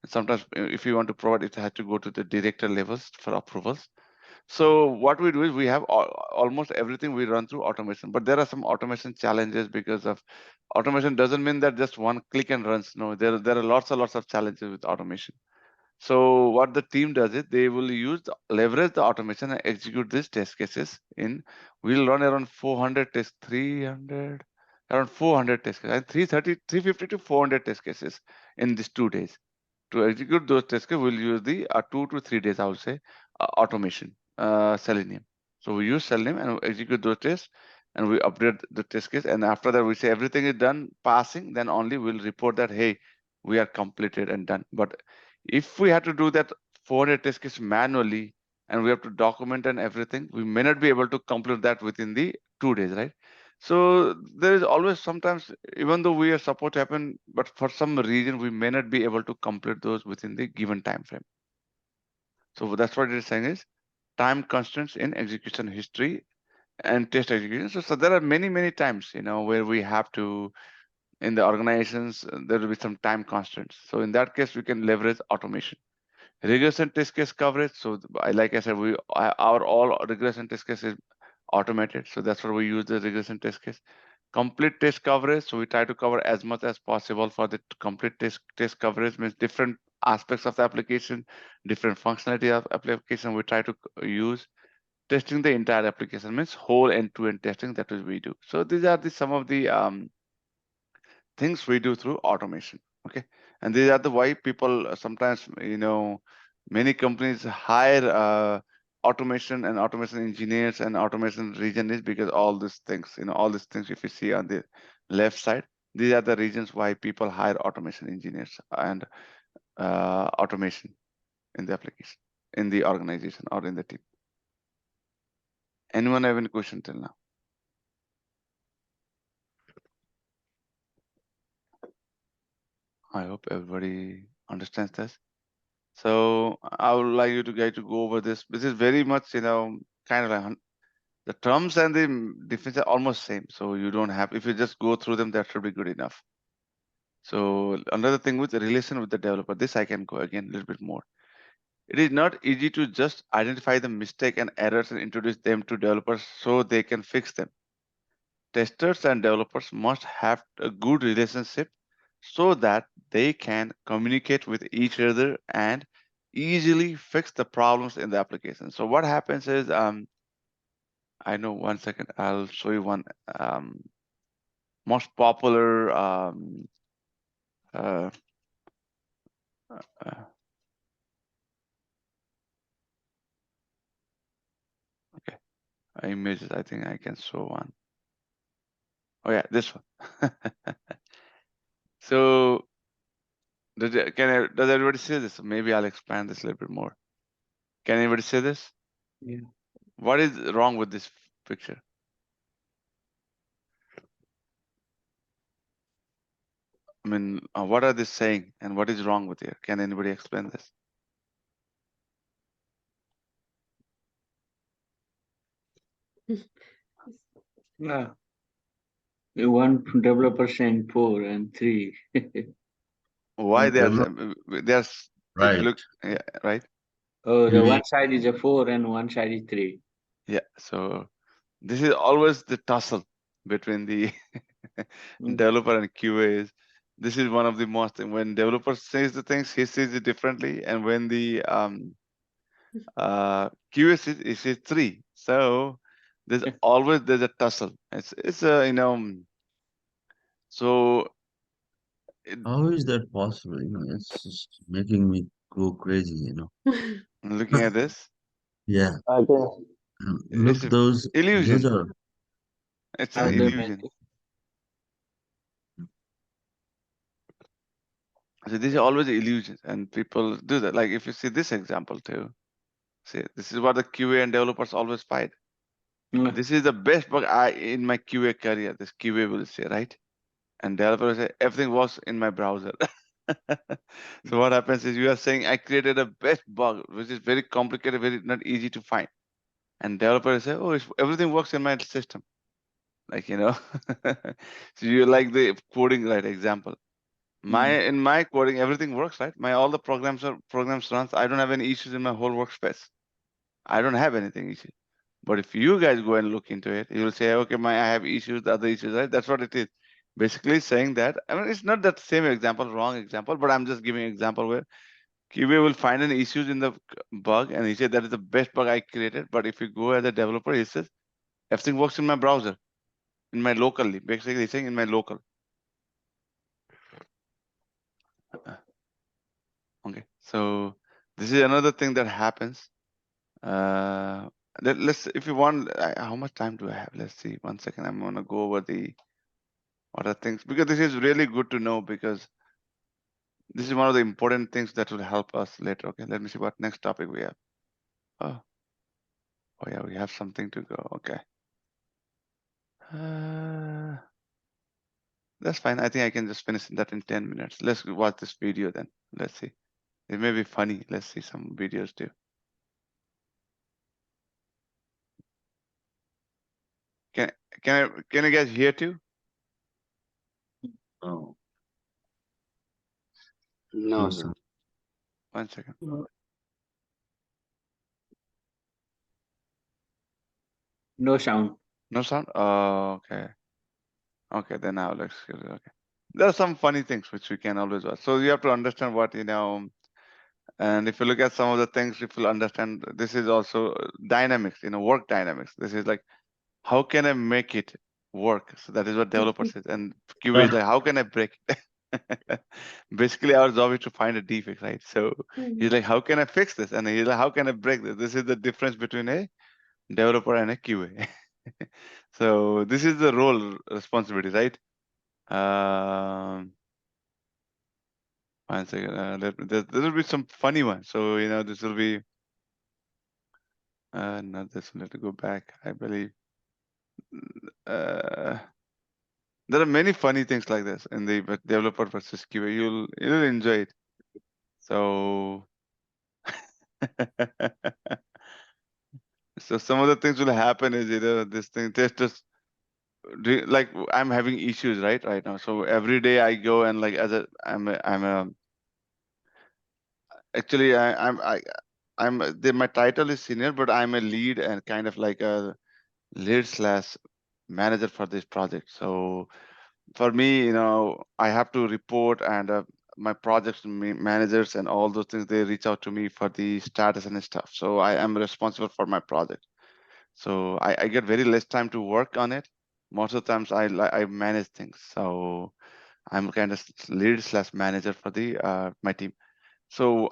And sometimes if you want to provide, it has to go to the director levels for approvals. So what we do is we have almost everything we run through automation, but there are some automation challenges because of automation doesn't mean that just one click and runs. No, there are lots and lots of challenges with automation. So what the team does is they will leverage the automation and execute these test cases in. We'll run around 400 tests, 300, around 400 test cases, and 330, 350 to 400 test cases in these 2 days. To execute those test cases, we'll use the 2 to 3 days, I would say, automation, Selenium. So we use Selenium and we execute those tests and we update the test case. And after that, we say everything is done, passing, then only we'll report that, hey, we are completed and done. But if we had to do that 400 test case manually and we have to document and everything, we may not be able to complete that within the 2 days, right? So there is always sometimes, even though we are supposed to happen, but for some reason we may not be able to complete those within the given time frame. So that's what it is saying is time constraints in execution history and test execution. So there are many times, where we have to, in the organizations, there will be some time constraints. So in that case, we can leverage automation. Regression test case coverage. So like I said, our all regression test case is automated. So that's why we use the regression test case. Complete test coverage. So we try to cover as much as possible for the complete test coverage, means different aspects of the application, different functionality of application we try to use. Testing the entire application means whole end-to-end testing that is we do. So these are some of the things we do through automation. Okay, and these are the why people sometimes, many companies hire automation and automation engineers and automation region is because all these things, all these things if you see on the left side, these are the reasons why people hire automation engineers and automation in the application, in the organization or in the team. Anyone have any question till now? I hope everybody understands this. So I would like you to guys to go over this. This is very much, kind of like the terms and the definitions are almost same. So you don't have, if you just go through them, that should be good enough. So another thing with the relation with the developer, this I can go again a little bit more. It is not easy to just identify the mistake and errors and introduce them to developers so they can fix them. Testers and developers must have a good relationship so that they can communicate with each other and easily fix the problems in the application. So what happens is, I know, 1 second, I'll show you one most popular okay, images. I think I can show one. Oh yeah, this one. So does everybody see this? Maybe I'll expand this a little bit more. Can anybody see this? Yeah. What is wrong with this picture? I mean, what are they saying and what is wrong with here? Can anybody explain this? Yeah. The one developer saying 4 and 3. Why Yeah, there's if you right. look, yeah, right? Oh, the Maybe one side is a 4 and one side is 3. Yeah. So this is always the tussle between the developer and QA. This is one of the most, when developer says the things, he sees it differently, and when the QA says, he says 3. So there's a tussle. It's so how is that possible? It's just making me go crazy, looking at this, Yeah. Okay. Look, it's an those illusion. are It's an Are they illusion. So these are always illusions, and people do that. Like if you see this example too, See, this is what the QA and developers always fight. Mm. This is the best bug in my QA career. This QA will say, right? And developer will say, everything works in my browser. So what happens is you are saying I created a best bug, which is very complicated, very not easy to find. And developer will say, oh, everything works in my system. Like, so you like the coding, right? Example. In my coding, everything works, right? All the programs runs. I don't have any issues in my whole workspace. I don't have anything issue. But if you guys go and look into it, you will say, okay, I have issues, the other issues, right? That's what it is. Basically saying that, I mean, it's not that same example, wrong example, but I'm just giving an example where QA will find an issues in the bug and he said that is the best bug I created. But if you go as a developer, he says, everything works in my browser, in my locally. Basically, he's saying in my local. Okay, so this is another thing that happens. Let's, if you want, how much time do I have? Let's see. 1 second. I'm gonna go over the other things because this is really good to know because this is one of the important things that will help us later. Okay, let me see what next topic we have. Oh yeah, we have something to go. Okay. That's fine. I think I can just finish that in 10 minutes. Let's watch this video then. Let's see. It may be funny. Let's see some videos too. Can you guys hear too? Oh, No, no, no. sir. 1 second. No sound. No sound? Oh, okay. Okay, then I'll excuse it. Okay. There are some funny things which we can always watch. So you have to understand what, and if you look at some of the things, if you understand, this is also dynamics, work dynamics. This is like, how can I make it work? So that is what developers is. And QA is like, how can I break it? Basically, our job is to find a defect, right? So he's like, how can I fix this? And he's like, how can I break this? This is the difference between a developer and a QA. So this is the role responsibility, right? 1 second. There will be some funny ones. So this will be not this one. Let me go back. I believe there are many funny things like this in the developer versus QA. You'll enjoy it. So so some of the things will happen is this thing testers like I'm having issues right now. So every day I go and like actually my title is senior, but I'm a lead and kind of like a lead / manager for this project. So for me, I have to report and my project managers and all those things, they reach out to me for the status and stuff. So I am responsible for my project. So I get very less time to work on it. Most of the times I manage things. So I'm kind of lead / manager for the my team. So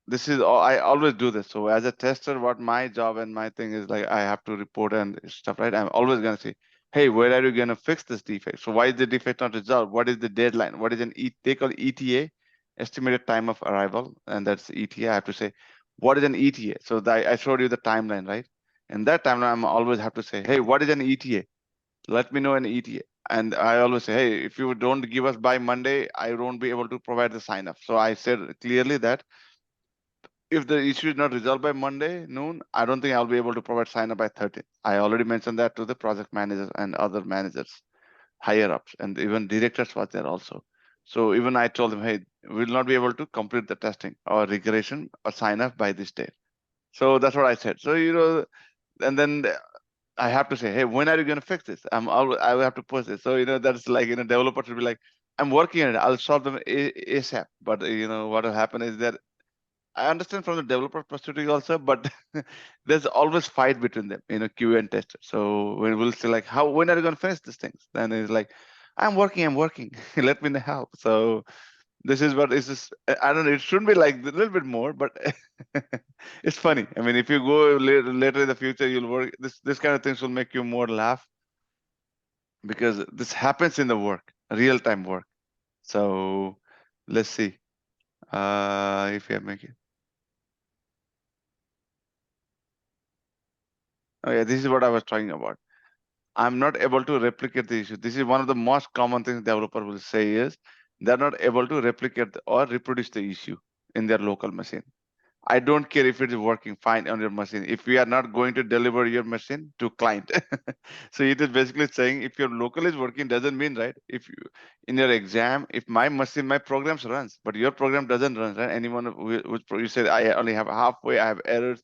this is I always do this. So as a tester, what my job and my thing is like, I have to report and stuff, right? I'm always gonna say, hey, where are you gonna fix this defect? So why is the defect not resolved? What is the deadline? What is they call ETA, estimated time of arrival, and that's ETA. I have to say, what is an ETA? So I showed you the timeline, right? And that timeline, I'm always have to say, hey, what is an ETA? Let me know an ETA. And I always say, hey, if you don't give us by Monday, I won't be able to provide the sign up. So I said clearly that if the issue is not resolved by Monday noon, I don't think I'll be able to provide sign up by 30th. I already mentioned that to the project managers and other managers, higher ups, and even directors was there also. So even I told them, hey, we'll not be able to complete the testing or regression or sign up by this date. So that's what I said. So, and then I have to say, hey, when are you going to fix this? I will have to push this. So, that's like, developers will be like, I'm working on it. I'll solve them ASAP. But, what will happen is that I understand from the developer perspective also, but there's always fight between them, QA and tester. So when we'll say like, when are you going to finish these things? Then it's like, I'm working. Let me help. So this is what is this. I don't know. It shouldn't be like a little bit more, but it's funny. I mean, if you go later in the future, you'll work. This kind of things will make you more laugh because this happens in the work, real time work. So let's see if you make it. Oh yeah, this is what I was talking about. I'm not able to replicate the issue. This is one of the most common things developer will say is they're not able to replicate or reproduce the issue in their local machine. I don't care if it is working fine on your machine. If we are not going to deliver your machine to client, so it is basically saying if your local is working doesn't mean right. If you in your exam, if my machine, my programs runs, but your program doesn't run, right? Anyone you said I only have halfway, I have errors.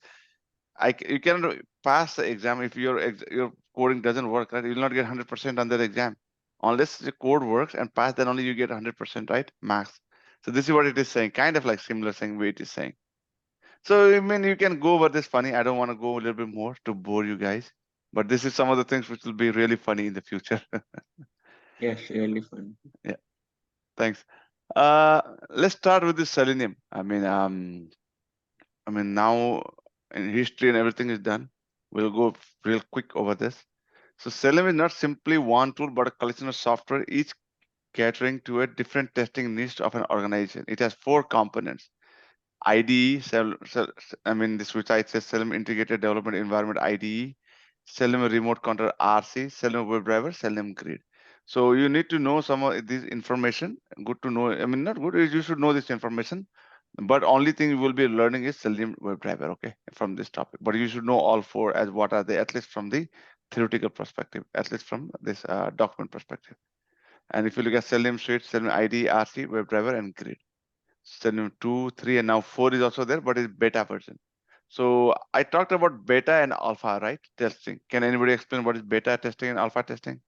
You cannot pass the exam if your coding doesn't work, right? You will not get 100% on that exam unless the code works and pass. Then only you get 100%, right? Max. So this is what it is saying, kind of like similar thing way it is saying. So I mean, you can go over this funny. I don't want to go a little bit more to bore you guys, but this is some of the things which will be really funny in the future. Yes, really fun. Yeah, thanks. Let's start with the selenium. I mean now in history and everything is done. We'll go real quick over this. So Selenium is not simply one tool, but a collection of software, each catering to a different testing niche of an organization. It has 4 components. IDE, this which I said Selenium Integrated Development Environment IDE, Selenium Remote Control RC, Selenium WebDriver, Selenium Grid. So you need to know some of this information. Good to know. I mean, not good. You should know this information. But only thing you will be learning is Selenium WebDriver, okay, from this topic. But you should know all 4 as what are they, at least from the theoretical perspective, at least from this document perspective. And if you look at Selenium Suite, Selenium IDE, RC, WebDriver, and Grid. Selenium 2, 3, and now 4 is also there, but it's beta version. So I talked about beta and alpha, right? Testing. Can anybody explain what is beta testing and alpha testing?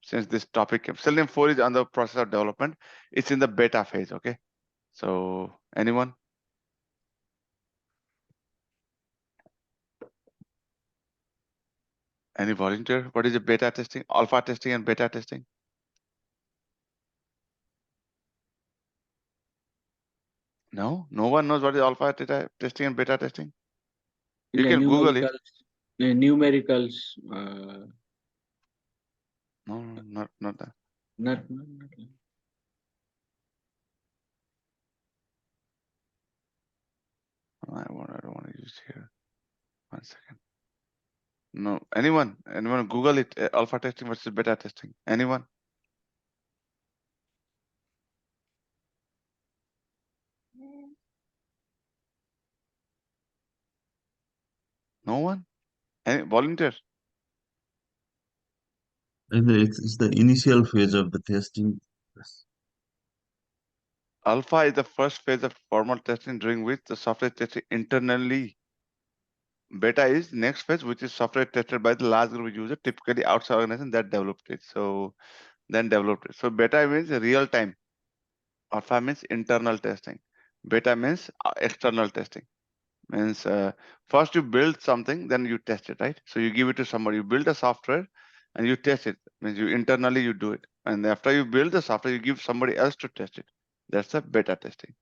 Since this topic came. Selenium 4 is on the process of development. It's in the beta phase, okay? So anyone? Any volunteer? What is the beta testing, alpha testing, and beta testing? No, no one knows what is alpha testing and beta testing. You The can Google it. numericals, No, not that. not I don't want to use here. 1 second. No, anyone Google it. Alpha testing versus beta testing. Anyone? No one? Any volunteer? And it's the initial phase of the testing. Alpha is the first phase of formal testing during which the software is tested internally. Beta is next phase, which is software tested by the large group of users, typically outside organization that developed it. So beta means real time. Alpha means internal testing. Beta means external testing. Means first you build something, then you test it, right? So you give it to somebody. You build a software and you test it. Means you internally you do it, and after you build the software, you give somebody else to test it. That's a beta testing.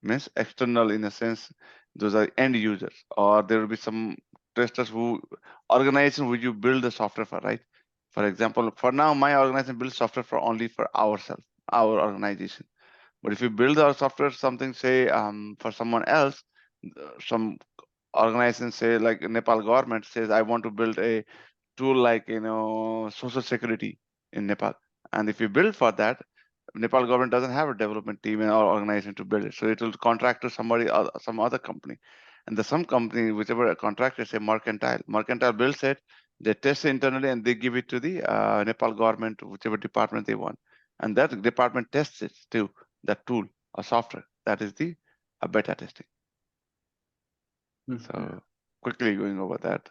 Means external in a sense, those are end users, or there will be some testers who organization which you build the software for, right? For example, for now, my organization builds software for only for ourselves, our organization. But if you build our software, something say for someone else, some organization say like Nepal government says, I want to build a tool like social security in Nepal, and if you build for that, Nepal government doesn't have a development team or organization to build it, so it will contract to somebody, some other company, and some company, whichever contractor, say Mercantile builds it, they test it internally, and they give it to the Nepal government, whichever department they want, and that department tests it too, that tool or software. That is the beta testing. So quickly going over that.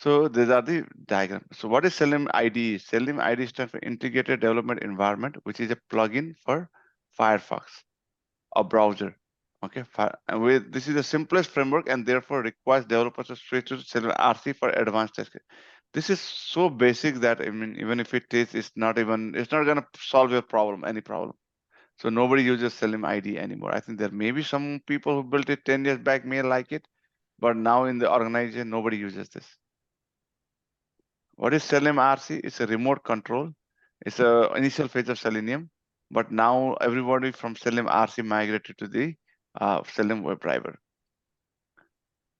So these are the diagrams. So what is Selenium IDE? Selenium IDE stands for Integrated Development Environment, which is a plugin for Firefox, a browser. Okay, this is the simplest framework and therefore requires developers to switch to Selenium RC for advanced testing. This is so basic that I mean, even if it is, it's not gonna solve your problem, any problem. So nobody uses Selenium IDE anymore. I think there may be some people who built it 10 years back may like it, but now in the organization, nobody uses this. What is Selenium RC? It's a remote control. It's a initial phase of Selenium, but now everybody from Selenium RC migrated to the Selenium WebDriver.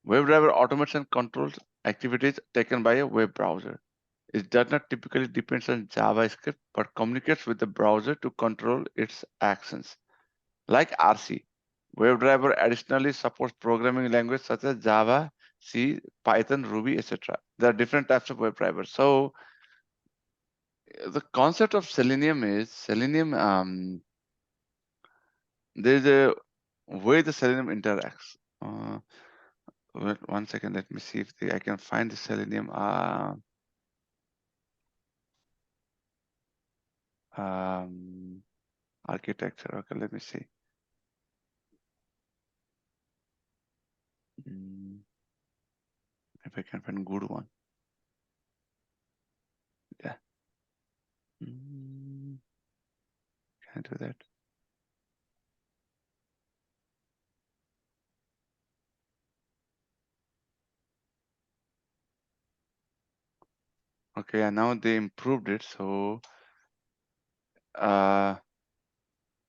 WebDriver automates and controls activities taken by a web browser. It does not typically depend on JavaScript, but communicates with the browser to control its actions. Like RC, WebDriver additionally supports programming languages such as Java, C, Python, Ruby, etc. There are different types of WebDrivers. So the concept of Selenium is there's a way the Selenium interacts. Wait, 1 second, let me see if I can find the Selenium architecture. Okay, let me see. If I can find good one. Yeah. Can I do that? Okay, and now they improved it. So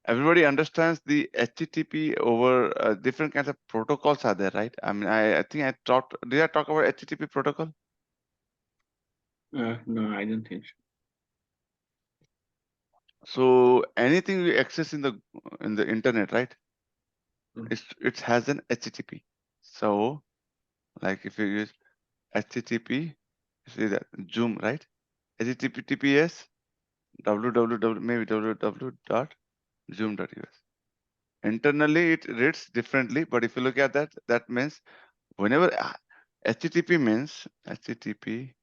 everybody understands the HTTP over different kinds of protocols are there, right? I mean, I think I talked. Did I talk about HTTP protocol? No, I don't think so. So anything we access in the internet, right? Mm. It has an HTTP. So like if you use HTTP, see that Zoom, right? HTTPS www maybe www.zoom.us. Internally it reads differently, but if you look at that, that means whenever HTTP means HTTP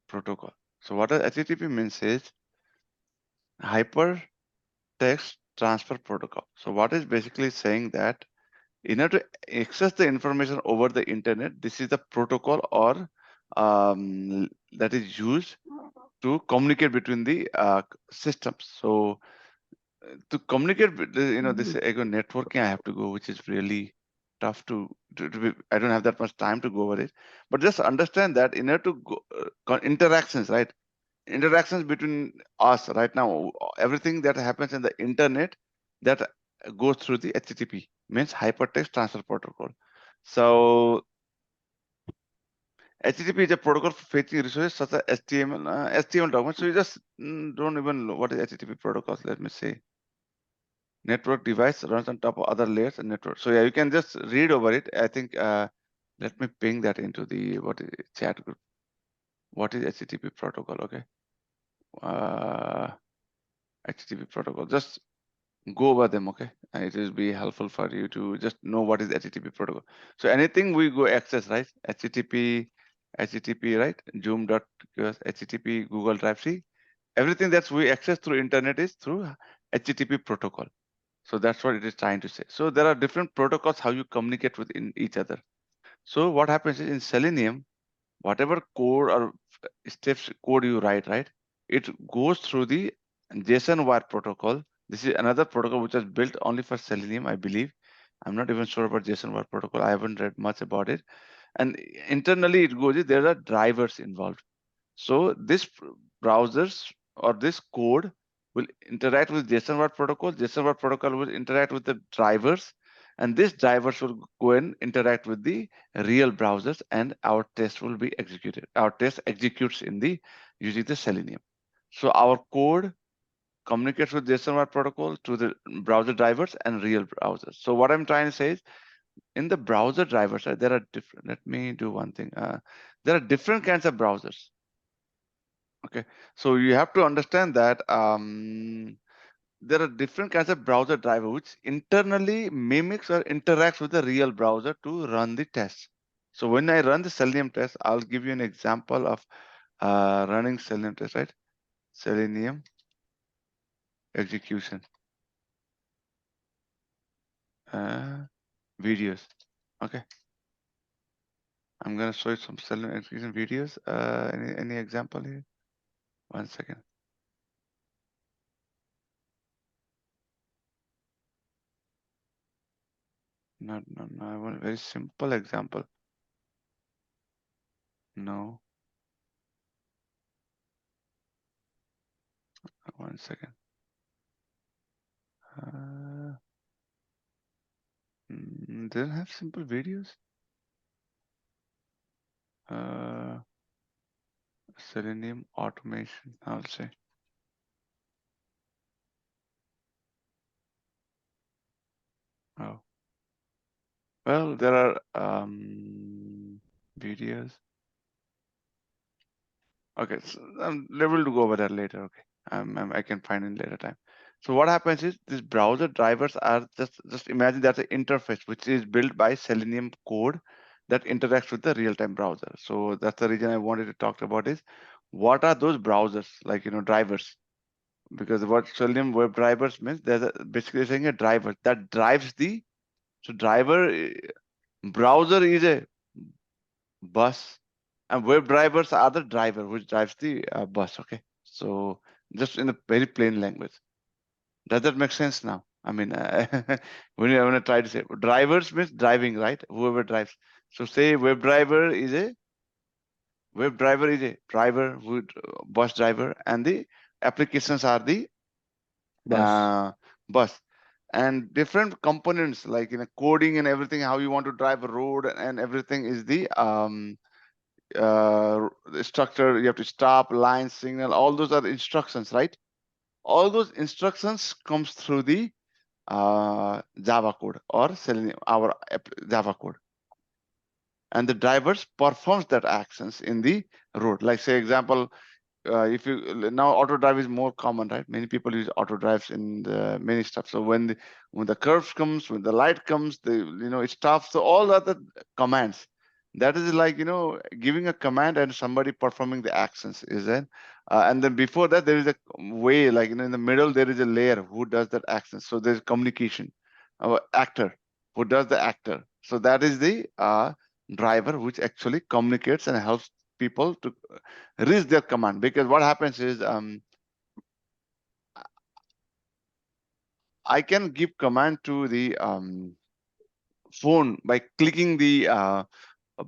protocol. So what does HTTP means is hypertext transfer protocol. So what is basically saying that in order to access the information over the internet, this is the protocol or that is used to communicate between the systems. So to communicate with this networking I have to go, which is really tough to be, I don't have that much time to go over it, but just understand that in order to go, interactions, right? Interactions between us right now, everything that happens in the internet that goes through the HTTP means hypertext transfer protocol. So HTTP is a protocol for fetching resources such as HTML documents. So you just don't even know what is HTTP protocols. Let me see. Network device runs on top of other layers and network. So yeah, you can just read over it. I think let me ping that into the chat group. What is HTTP protocol? Okay. HTTP protocol. Just go over them, okay? And it will be helpful for you to just know what is HTTP protocol. So anything we go access, right? HTTP, right? Zoom.us, HTTP, Google Drive. See, everything that we access through internet is through HTTP protocol. So that's what it is trying to say. So there are different protocols how you communicate with each other. So what happens is in Selenium, whatever code or steps code you write, right? It goes through the JSON wire protocol. This is another protocol which was built only for Selenium, I believe. I'm not even sure about JSON wire protocol. I haven't read much about it. And internally it goes, there are drivers involved. So this browsers or this code will interact with JSON wire protocol. JSON wire protocol will interact with the drivers, and these drivers will go and interact with the real browsers, and our test will be executed. Our test executes in the using the Selenium. So our code communicates with JSON wire protocol to the browser drivers and real browsers. So what I'm trying to say is, in the browser drivers, there are different. Let me do one thing. There are different kinds of browsers. Okay, so you have to understand that there are different kinds of browser driver which internally mimics or interacts with the real browser to run the test. So when I run the Selenium test, I'll give you an example of running Selenium test, right? Selenium execution videos. Okay, I'm gonna show you some Selenium execution videos. Any example here? 1 second. No, I want a very simple example. No. 1 second. They don't have simple videos. Selenium automation, I'll say. Oh, well, there are videos. Okay, so I'm able to go over that later. Okay, I can find in later time. So what happens is these browser drivers are just imagine that's an interface which is built by Selenium code that interacts with the real-time browser. So that's the reason I wanted to talk about is what are those browsers, like, drivers. Because what Selenium web drivers means, there's basically saying a driver that drives the, so driver, browser is a bus, and web drivers are the driver which drives the bus. Okay, so just in a very plain language, does that make sense now? I mean, when I try to say drivers means driving, right? Whoever drives. So say web driver is a driver who bus driver, and the applications are the Bus. bus, and different components like coding and everything, how you want to drive a road and everything is the structure. You have to stop, line, signal, all those are instructions, right? All those instructions comes through the Java code or Selenium, our Java code, and the drivers performs that actions in the road. Like say example, if you now auto drive is more common, right? Many people use auto drives in the many stuff. So when the curves comes, when the light comes, it stops. So all other commands, that is like giving a command and somebody performing the actions, is it? And then before that there is a way, like in the middle there is a layer who does that action. So there's communication, actor who does the actor. So that is the driver which actually communicates and helps people to reach their command. Because what happens is I can give command to the phone by clicking the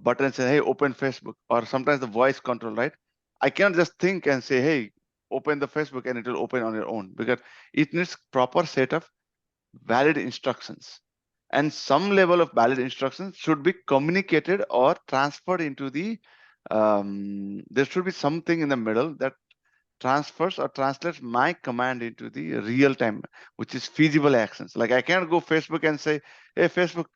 button and say, hey, open Facebook, or sometimes the voice control, right? I can't just think and say, hey, open the Facebook, and it will open on your own, because it needs proper set of valid instructions, and some level of valid instructions should be communicated or transferred into the there should be something in the middle that transfers or translates my command into the real time, which is feasible actions. Like I can't go Facebook and say, hey, Facebook,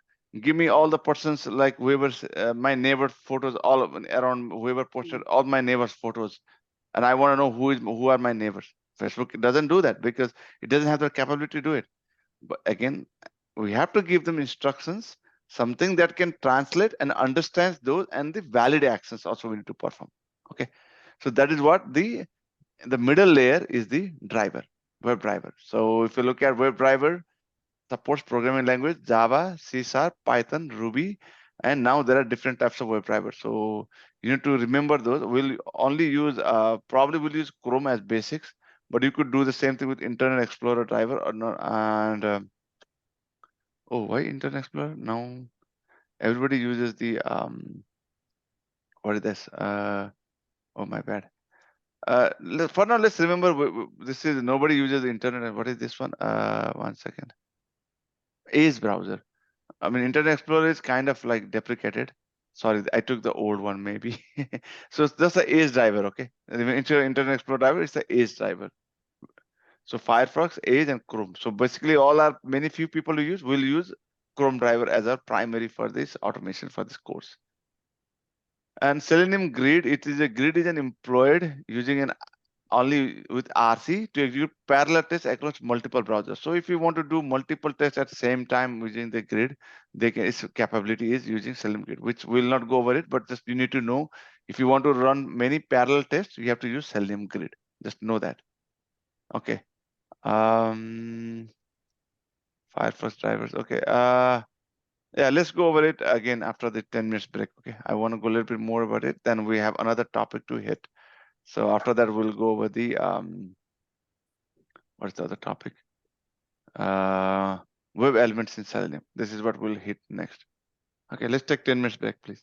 give me all the persons, like whoever's my neighbor photos, all of, around whoever posted all my neighbors photos, and I want to know who are my neighbors. Facebook doesn't do that because it doesn't have the capability to do it. But again, we have to give them instructions, something that can translate and understands those, and the valid actions also we need to perform. Okay, so that is what the middle layer is the driver, web driver. So if you look at web driver, supports programming language, Java, C#, Python, Ruby, and now there are different types of web drivers. So you need to remember those. We'll only use, probably we'll use Chrome as basics, but you could do the same thing with Internet Explorer driver or not. And oh, why Internet Explorer? Now everybody uses the, what is this? Oh, my bad. For now, let's remember this is nobody uses the internet. What is this one? 1 second. Edge browser. I mean, Internet Explorer is kind of like deprecated. Sorry, I took the old one maybe. So it's just the Edge driver, okay? Internet Explorer driver is the Edge driver. So Firefox, Edge, and Chrome. So basically, many few people who will use Chrome driver as a primary for this automation for this course. And Selenium Grid, grid is an employed using an only with RC to execute parallel tests across multiple browsers. So if you want to do multiple tests at the same time using the grid, its capability is using Selenium Grid, which will not go over it, but just you need to know, if you want to run many parallel tests, you have to use Selenium Grid. Just know that. Okay. Firefox drivers. Okay. Yeah, let's go over it again after the 10 minutes break. Okay. I want to go a little bit more about it. Then we have another topic to hit. So after that, we'll go over the what's the other topic? Web elements in Selenium. This is what we'll hit next. Okay, let's take 10 minutes break, please.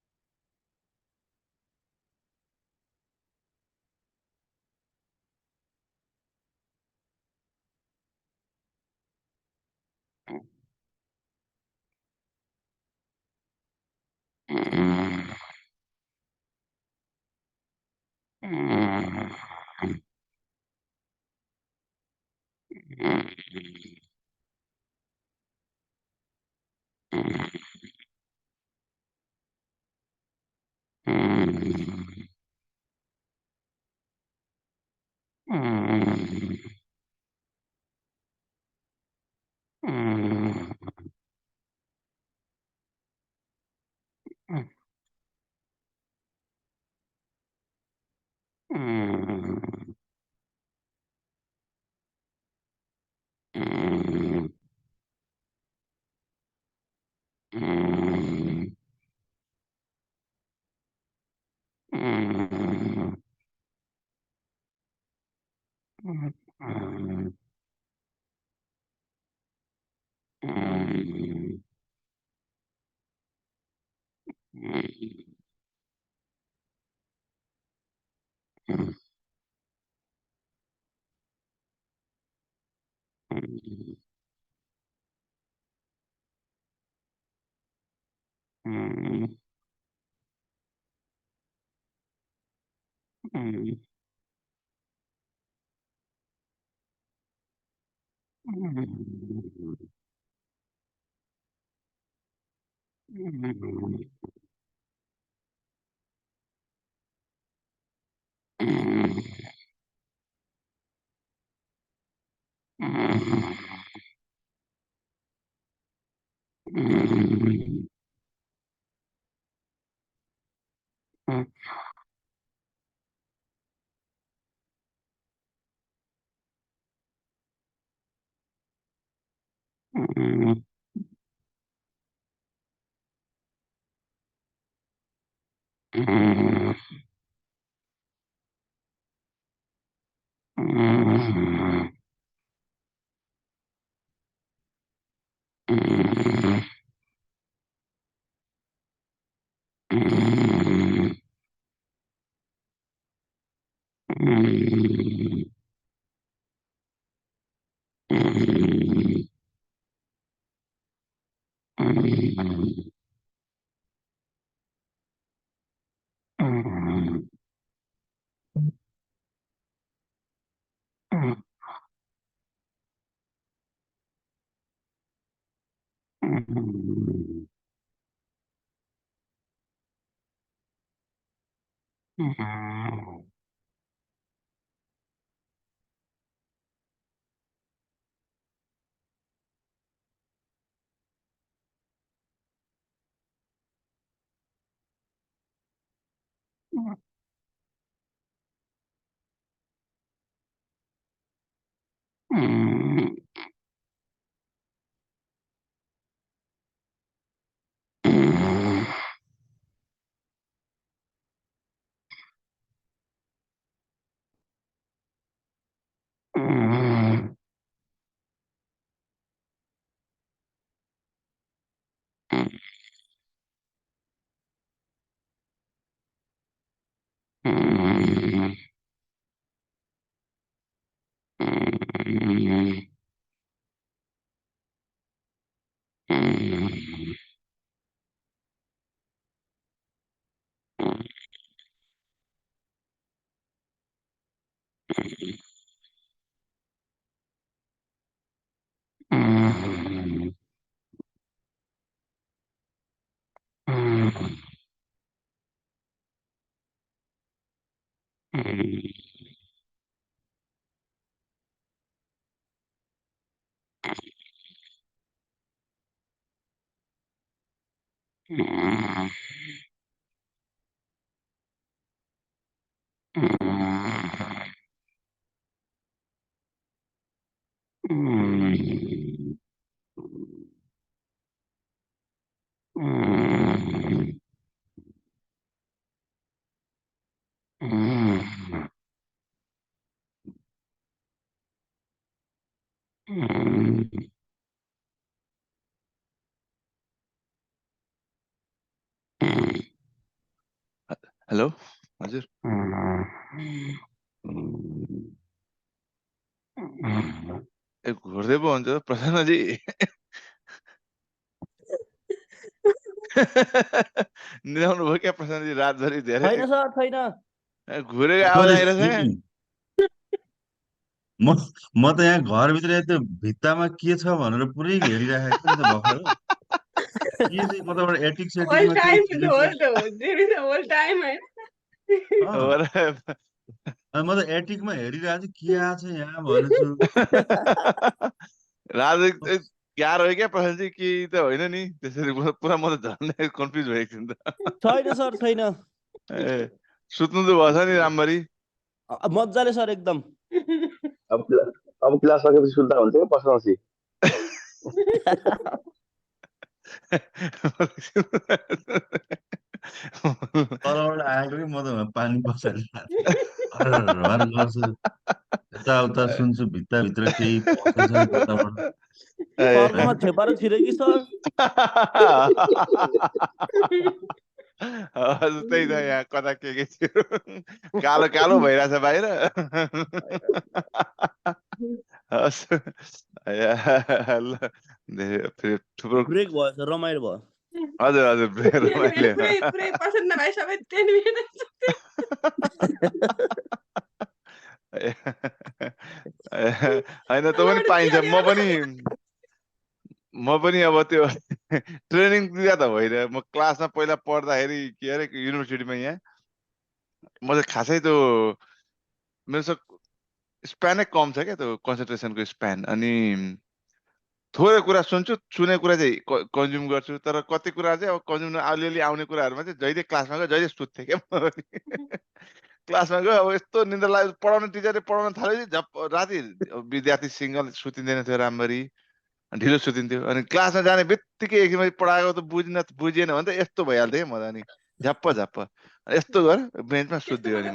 Hello हजुर ए घुर्दै पो हुन्छ प्रसन्नजी निदाउनु भयो क्या प्रशान्तजी रातभरि धेरै छैन sir छैन घुरेको आवाज What is आइरहेछ क्या? sleeping? म त यहाँ घरभित्र त्यो भित्तामा के छ भनेर पुरै हेरिराखेको नि त भर्खर के चाहिँ कताबाट एटिक Whole सेटिकमा केही time, छिरेछ during the whole time, I. अँ, अनि म त एटिकमा हेरिरहेको छु के आएको छ यहाँ भनेछु रात गाह्रो हो क्या प्रशान्तजी कि त होइन नि त्यसरी पुरा म त झन् कन्फ्युज भएको छु नि त छैन सर छैन ए सुत्नु त भएछ नि राम्ररी मजाले सर एकदम अब क्लास सकेपछि सुत्दा हुन्छ क्या पसमासी तलबाट आएको कि म त पानी पसारिरहेको गर्छु यताउता सुन्छु भित्ताभित्र केही पसेछ कि कताबाट सर्कोमा छेपारो छिरे कि सर हजुर त्यही त यहाँ कता के थियो कालो कालो भइरहेछ बाहिर हस् ल फेरि थुप्रो ब्रेक भयो सर रमाइलो भयो हजुर हजुर रमाइलो पुरै पसन्द नभए सबै 10 मिनेट होइन त पनि पाइन्छ म पनि अब त्यो ट्रेनिङ दिँदा त होइन म क्लासमा पहिला पढ्दाखेरि के अरे युनिभर्सिटीमा यहाँ म चाहिँ खासै त्यो मेरो स्प्यानै कम छ क्या त्यो कन्सन्ट्रेसनको स्प्यान अनि थोरै कुरा सुन्छु सुनेको कुरा चाहिँ कन्ज्युम गर्छु तर कति कुरा चाहिँ अब कन्ज्युम अलिअलि आउने कुराहरूमा चाहिँ जहिले क्लासमा गयो जहिले सुत्थेँ क्या क्लासमा गयो अब यस्तो निन्द्रा लाग्यो पढाउने टिचरले पढाउन थाल्यो झप राति विद्यार्थी सिङ्गल सुतिँदैन थियो राम्ररी ढिलो सुतिन्थ्यो अनि क्लासमा जाने बित्तिकै एकछिन पढाएको त बुझिएन भने त यस्तो भइहाल्थ्यो क्या म त अनि झप्प झप्प यस्तो गर बेन्चमा सुत्दियो अनि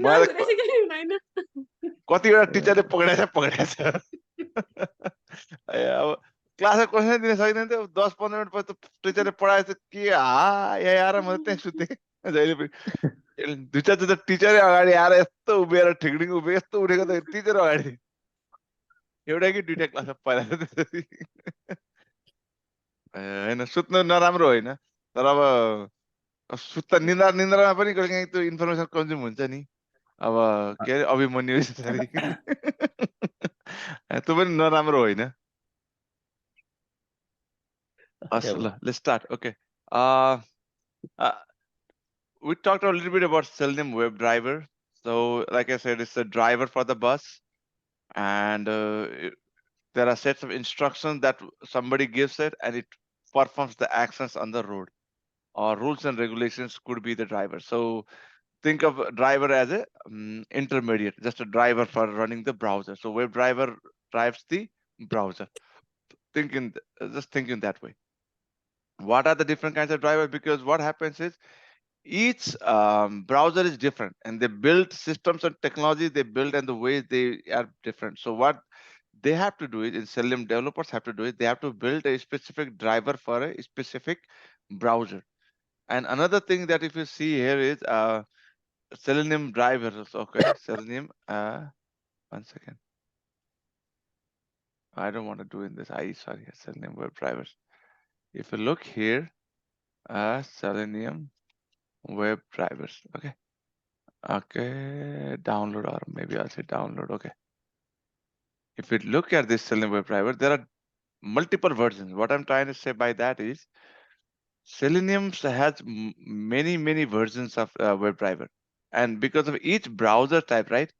मलाई कतिवटा टिचरले पक्राएछ अब क्लासमा कसैले दिन सक्दैन थियो 10-15 मिनट पछि टिचरले पढाएछ के आएर म त त्यहीँ सुत्थेँ जहिले पनि दुई चार टिचरै अगाडि आएर यस्तो उभिएर ठिक्रिङ उभियो यस्तो उठेको त टिचर अगाडि एउटा कि दुइटा क्लासमा पढाएर होइन सुत्नु नराम्रो होइन तर अब सुत्दा निन्द्रामा पनि कहिले त्यो इन्फर्मेसन कन्ज्युम हुन्छ नि अब के अरे अभिमन्यु त्यो पनि नराम्रो होइन let's start. Okay. We talked a little bit about Selenium WebDriver. So, like I said, it's a driver for the bus, and there are sets of instructions that somebody gives it, and it performs the actions on the road. Or rules and regulations could be the driver. So, think of driver as a intermediate, just a driver for running the browser. So, WebDriver drives the browser. Just think in that way. What are the different kinds of drivers? Because what happens is each browser is different, and they build systems and technology they build and the way they are different. So what they have to do is, in Selenium developers have to do it, they have to build a specific driver for a specific browser. And another thing that if you see here is Selenium drivers. Okay, Selenium. 1 second. I don't want to do in this. Sorry, Selenium web drivers. If you look here, Selenium web drivers. Okay. Download, or maybe I'll say download. Okay. If you look at this Selenium web driver, there are multiple versions. What I'm trying to say by that is Selenium has many versions of web driver, and because of each browser type, right?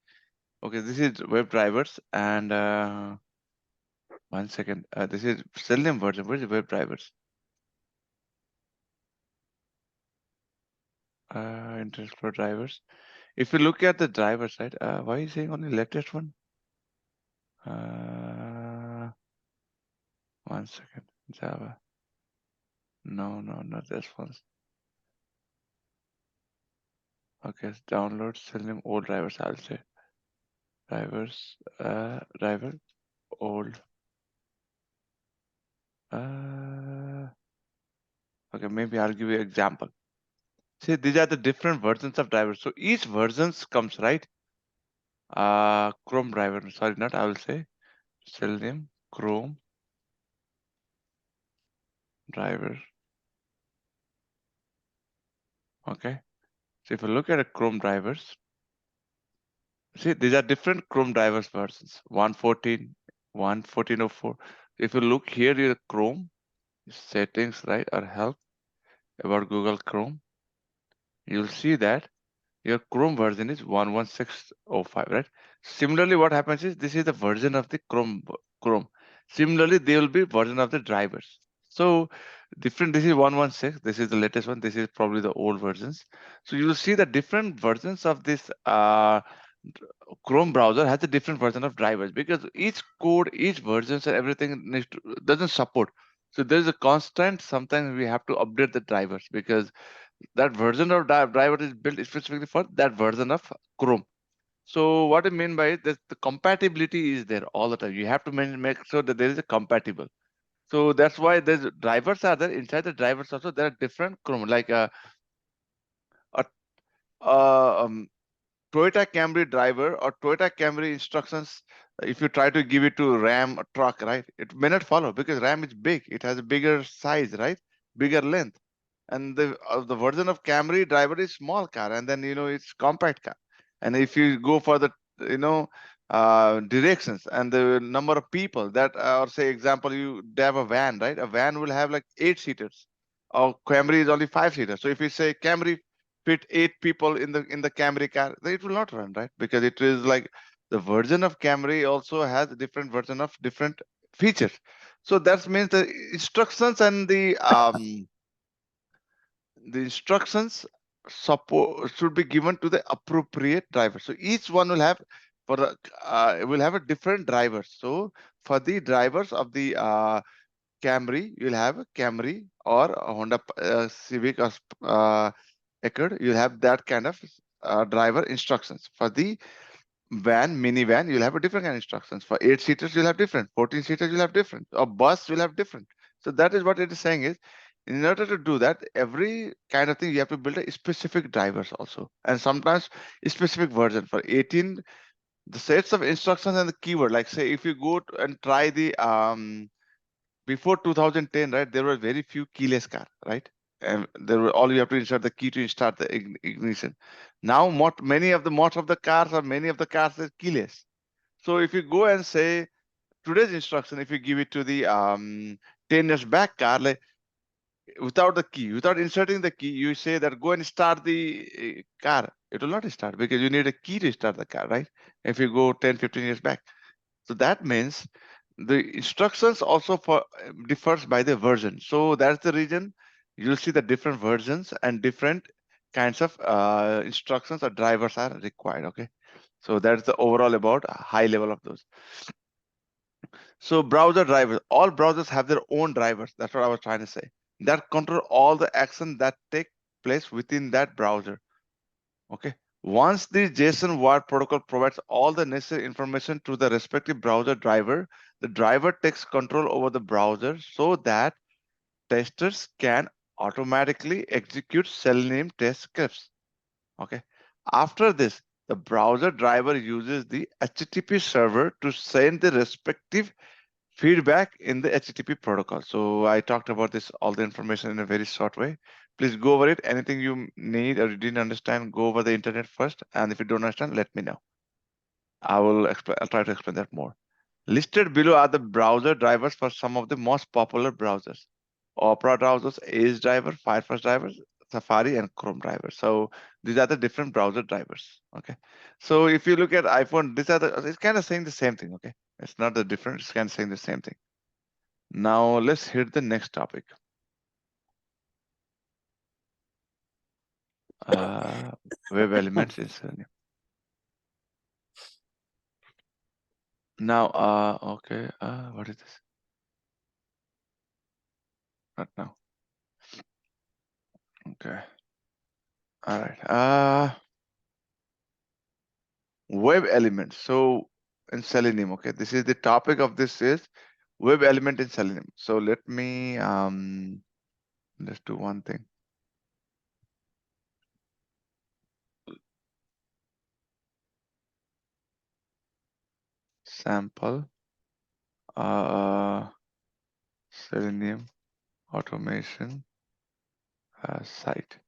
Okay, this is web drivers, and 1 second. This is Selenium version. Where's the web drivers? Internet Explorer drivers. If you look at the driver side, why are you saying only latest one? 1 second. Java. No, not this one. Okay, download Selenium old drivers. I'll say drivers. Driver old. Okay, maybe I'll give you an example. See, these are the different versions of drivers. So each versions comes, right? Chrome driver. Sorry, not I will say Selenium Chrome driver. Okay. So if you look at a Chrome drivers, see, these are different Chrome drivers versions, 114, 114.04. If you look here, your Chrome settings, right, or help about Google Chrome, you'll see that your Chrome version is 116.05, right? Similarly, what happens is this is the version of the Chrome. Similarly, there will be version of the drivers. So different, this is 116, this is the latest one, this is probably the old versions. So you will see the different versions of this Chrome browser has a different version of drivers, because each code, each versions and everything doesn't support. So there's a constant, sometimes we have to update the drivers, because that version of driver is built specifically for that version of Chrome. So what I mean by it, that the compatibility is there all the time. You have to make sure that there is a compatible. So that's why there's drivers are there. Inside the drivers also there are different Chrome, like a Toyota Camry driver or Toyota Camry instructions. If you try to give it to Ram truck, right, it may not follow, because Ram is big. It has a bigger size, right, bigger length. And the version of Camry driver is small car, and then it's compact car. And if you go for the directions and the number of people that, or say example, you have a van, right? A van will have like 8 seaters. Or Camry is only 5 seaters. So if you say Camry fit 8 people in the Camry car, then it will not run, right? Because it is like the version of Camry also has a different version of different features. So that means the instructions and the instructions support should be given to the appropriate driver. So each one will have will have a different driver. So for the drivers of the Camry, you'll have a Camry or a Honda Civic or Accord. You'll have that kind of driver instructions. For the minivan, you'll have a different kind of instructions. For 8 seaters, you'll have different. 14 seaters, you'll have different. A bus will have different. So that is what it is saying is, in order to do that, every kind of thing you have to build a specific drivers also, and sometimes a specific version. For 18, the sets of instructions and the keyword. Like say, if you go and try the before 2010, right, there were very few keyless car, right? And there were all you have to insert the key to start the ignition. Now, most of the cars are keyless. So if you go and say today's instruction, if you give it to the 10 years back car, like without the key, without inserting the key, you say that go and start the car. It will not start, because you need a key to start the car, right? If you go 10, 15 years back. So that means the instructions also differs by the version. So that's the reason you'll see the different versions and different kinds of instructions or drivers are required. Okay. So that's the overall about a high level of those. So browser drivers, all browsers have their own drivers. That's what I was trying to say. That control all the action that take place within that browser. Okay. Once the JSON wire protocol provides all the necessary information to the respective browser driver, the driver takes control over the browser so that testers can automatically execute Selenium test scripts. Okay. After this, the browser driver uses the HTTP server to send the respective feedback in the HTTP protocol. So I talked about this, all the information in a very short way. Please go over it. Anything you need or you didn't understand, go over the internet first. And if you don't understand, let me know. I'll try to explain that more. Listed below are the browser drivers for some of the most popular browsers. Opera browsers, Edge driver, Firefox drivers, Safari, and Chrome drivers. So these are the different browser drivers. Okay. So if you look at iPhone, it's kind of saying the same thing. Okay. It's not the different, it's kind of saying the same thing. Now let's hit the next topic. Web elements in Selenium. Now, okay, what is this? Not now. Okay. All right. Web elements. So in Selenium, okay, this is the topic of this is web element in Selenium. So let me let's do one thing. Sample Selenium automation site.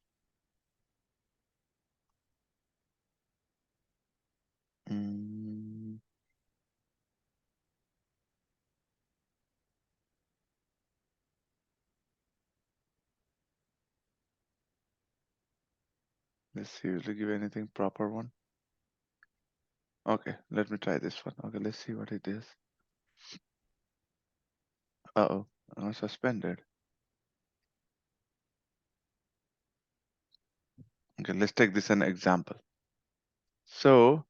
Mm. Let's see, will it give anything proper one? Okay, let me try this one. Okay, let's see what it is. Uh-oh, suspended. Okay, let's take this an example. So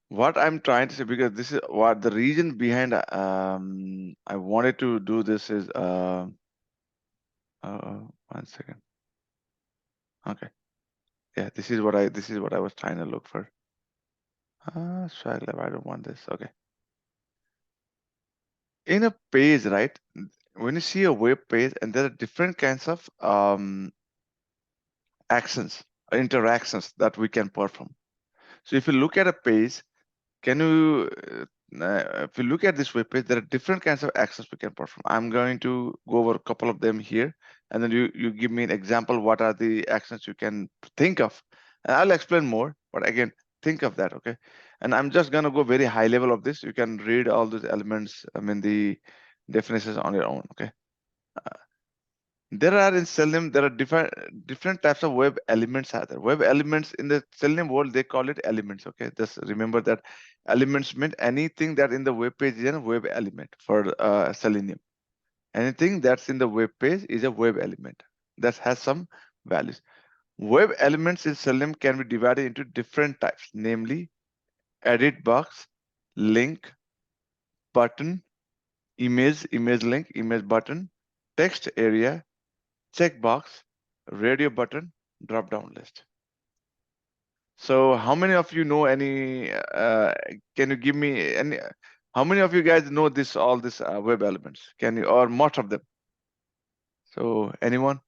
what I'm trying to say, because this is what the reason behind I wanted to do this is 1 second. Okay. Yeah, this is what I was trying to look for. Swag Lab, I don't want this. Okay. In a page, right? When you see a web page and there are different kinds of actions, interactions that we can perform. So if you look at a page, can you, if you look at this web page, there are different kinds of actions we can perform. I'm going to go over a couple of them here, and then you give me an example. What are the actions you can think of? And I'll explain more, but again, think of that, okay? And I'm just gonna go very high level of this. You can read all those elements, I mean, the definitions on your own, okay? There are in Selenium, there are different types of web elements out there. Web elements in the Selenium world, they call it elements. Okay, just remember that elements mean anything that in the web page is a web element for Selenium. Anything that's in the web page is a web element that has some values. Web elements in Selenium can be divided into different types, namely edit box, link, button, image link, image button, text area, checkbox, radio button, drop down list. So how many of you know any, can you give me any, how many of you guys know this, all these web elements? Can you, or most of them? So anyone?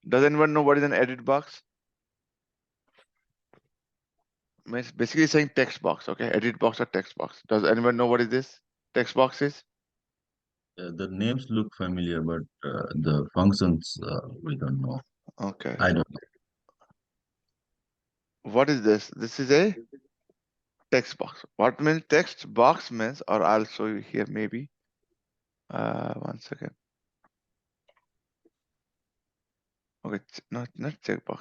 Does anyone know what is an edit box? It's basically saying text box, okay? Edit box or text box. Does anyone know what is this? Text box is? The names look familiar, but the functions we don't know. Okay. I don't know. What is this? This is a text box. What means text box means, or I'll show you here maybe. 1 second. Okay, not checkbox.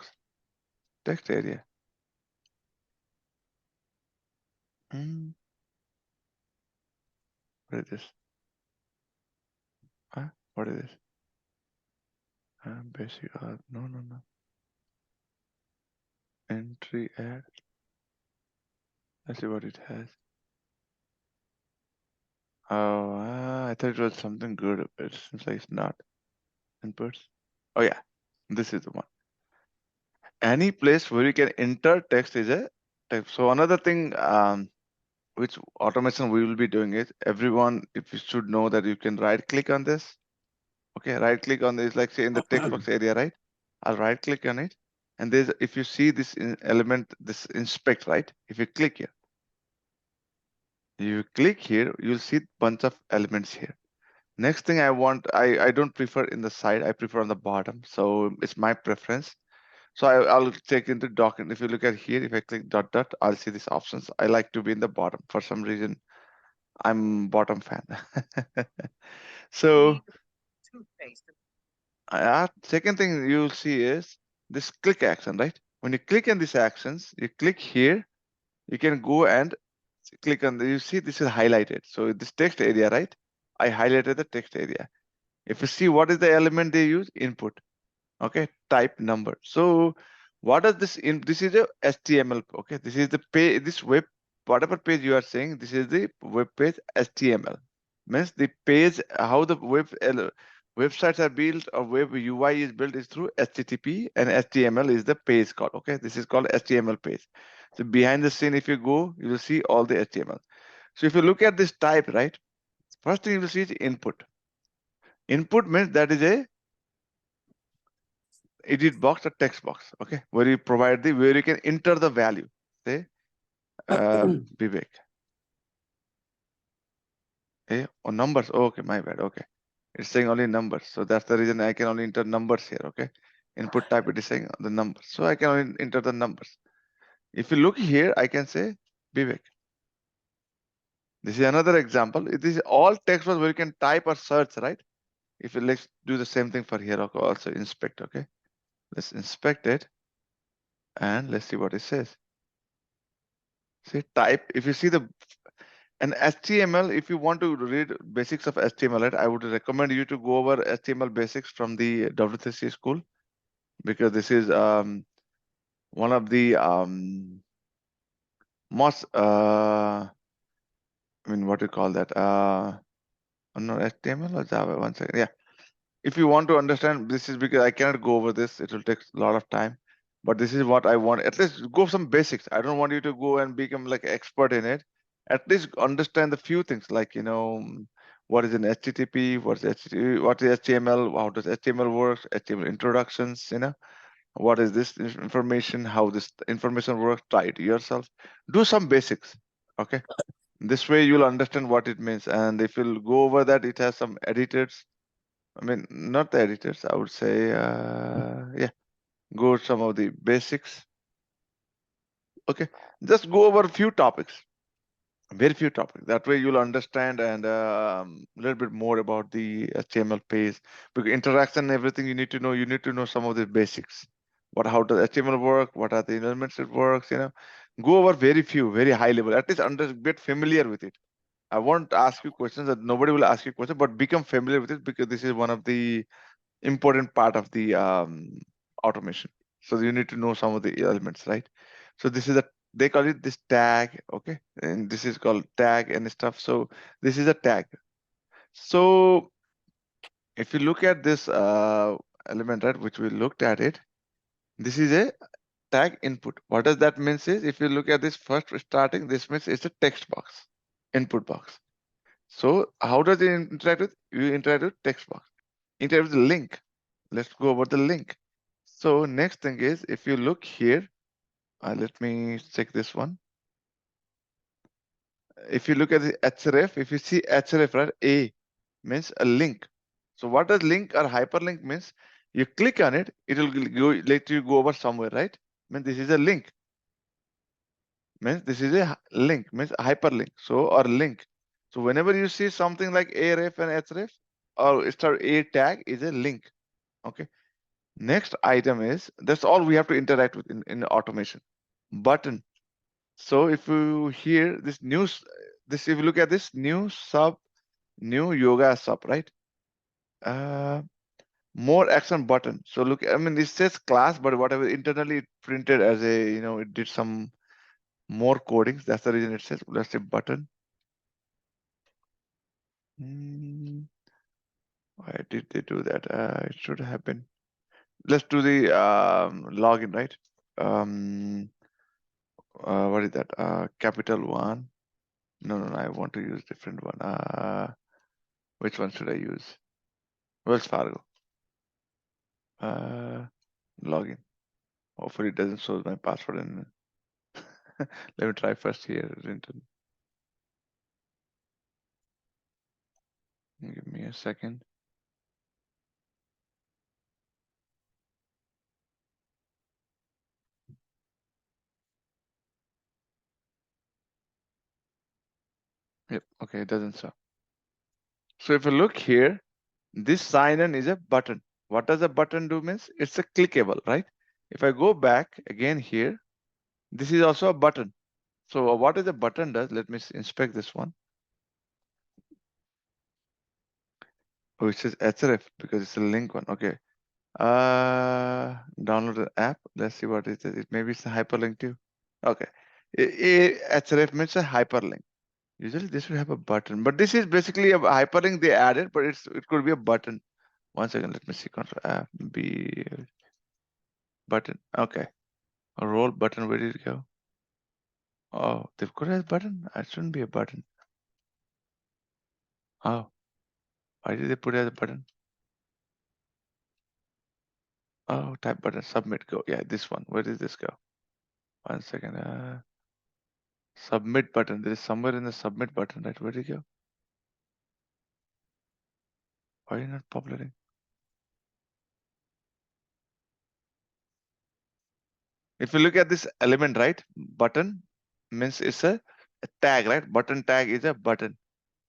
Text area. What is this? What is this? Basic no. Entry add. Let's see what it has. Oh, I thought it was something good. It seems like it's not. Inputs. Oh yeah, this is the one. Any place where you can enter text is a text. So another thing which automation we will be doing is, everyone, if you should know that you can right click on this. Okay, right click on this, like say in the text box area, right? I'll right click on it. And there's, if you see this element, this inspect, right? If you click here, you'll see bunch of elements here. Next thing I want, I don't prefer in the side, I prefer on the bottom. So it's my preference. So I'll take into doc. And if you look at here, if I click dot, I'll see these options. I like to be in the bottom. For some reason, I'm bottom fan. So second thing you'll see is this click action, right? When you click on these actions, you click here, you can go and click on you see this is highlighted. So this text area, right? I highlighted the text area. If you see what is the element they use, input. Okay, type number. So what does this in, this is a HTML. Okay, this is the page, this web, whatever page you are saying, this is the web page HTML. Means the page, how the websites are built or web UI is built is through HTTP, and HTML is the page called. Okay, this is called HTML page. So behind the scene, if you go, you will see all the HTML. So if you look at this type, right, first thing you will see is input. Input means that is a edit box or text box, okay, where you provide the, where you can enter the value. Say Vivek. Or numbers. Oh, okay, my bad. Okay, It's saying only numbers. So that's the reason I can only enter numbers here. Okay. Input type, it is saying the numbers. So I can only enter the numbers. If you look here, I can say Vivek. This is another example. It is all text box where you can type or search, right? If you let's do the same thing for here, okay, also inspect. Okay. Let's inspect it and let's see what it says. See type. If you see the and HTML, if you want to read basics of HTML, right, I would recommend you to go over HTML basics from the W3C school, because this is one of the most I mean, what do you call that? No, HTML or Java? One second. Yeah. If you want to understand, this is because I cannot go over this. It will take a lot of time. But this is what I want. At least go some basics. I don't want you to go and become like expert in it. At least understand the few things like, you know, what is an HTTP, what is HTTP, what is HTML, how does HTML work, HTML introductions, you know, what is this information, how this information works, try it yourself. Do some basics. Okay. This way you'll understand what it means. And if you'll go over that, it has some editors. I mean, not the editors, I would say, yeah, go some of the basics. Okay, just go over a few topics, very few topics. That way you'll understand and a little bit more about the HTML page. Because interaction and everything you need to know some of the basics. How does HTML work? What are the elements it works, you know? Go over very few, very high level, at least get familiar with it. I won't ask you questions that nobody will ask you questions, but become familiar with it because this is one of the important part of the automation. So you need to know some of the elements, right? So this is they call it this tag, okay? And this is called tag and stuff. So this is a tag. So if you look at this element, right, which we looked at it, this is a tag input. What does that mean is if you look at this first starting, this means it's a text box, input box. So how does it interact with? You interact with text box. Interact with the link. Let's go over the link. So next thing is, if you look here, let me check this one. If you look at the href, if you see href, right, A means a link. So what does link or hyperlink means? You click on it, it will let you go over somewhere, right? Means this is a link. Means this is a link, means a hyperlink. So or link. So whenever you see something like aref and href or start a tag is a link. Okay. Next item is, that's all we have to interact with in automation. Button. So if you hear this news, if you look at this new yoga sub, right? More action button. So look, I mean, it says class, but whatever internally it printed as a, you know, it did some more codings. That's the reason it says, let's say button. Why did they do that? It should have been. Let's do the login, right? What is that? Capital One. No, I want to use different one. Which one should I use? Wells Fargo. Login. Hopefully it doesn't show my password in. Let me try first here. Give me a second. Yep. Okay, it doesn't show. So if you look here, this sign in is a button. What does a button do means? It's a clickable, right? If I go back again here, this is also a button. So what is a button does? Let me inspect this one. Oh, it says href because it's a link one. Okay. Download the app. Let's see what it is. It maybe it's a hyperlink too. Okay. href means a hyperlink. Usually this would have a button, but this is basically a hyperlink they added, but it could be a button. One second, let me see. Control app B button. Okay. A roll button. Where did it go? Oh, they've got a button. It shouldn't be a button. Oh, why did they put it as a button? Oh, type button, submit, go. Yeah, this one. Where did this go? One second. Submit button. There is somewhere in the submit button, right? Where did it go? Why are you not populating? If you look at this element, right? Button means it's a tag, right? Button tag is a button.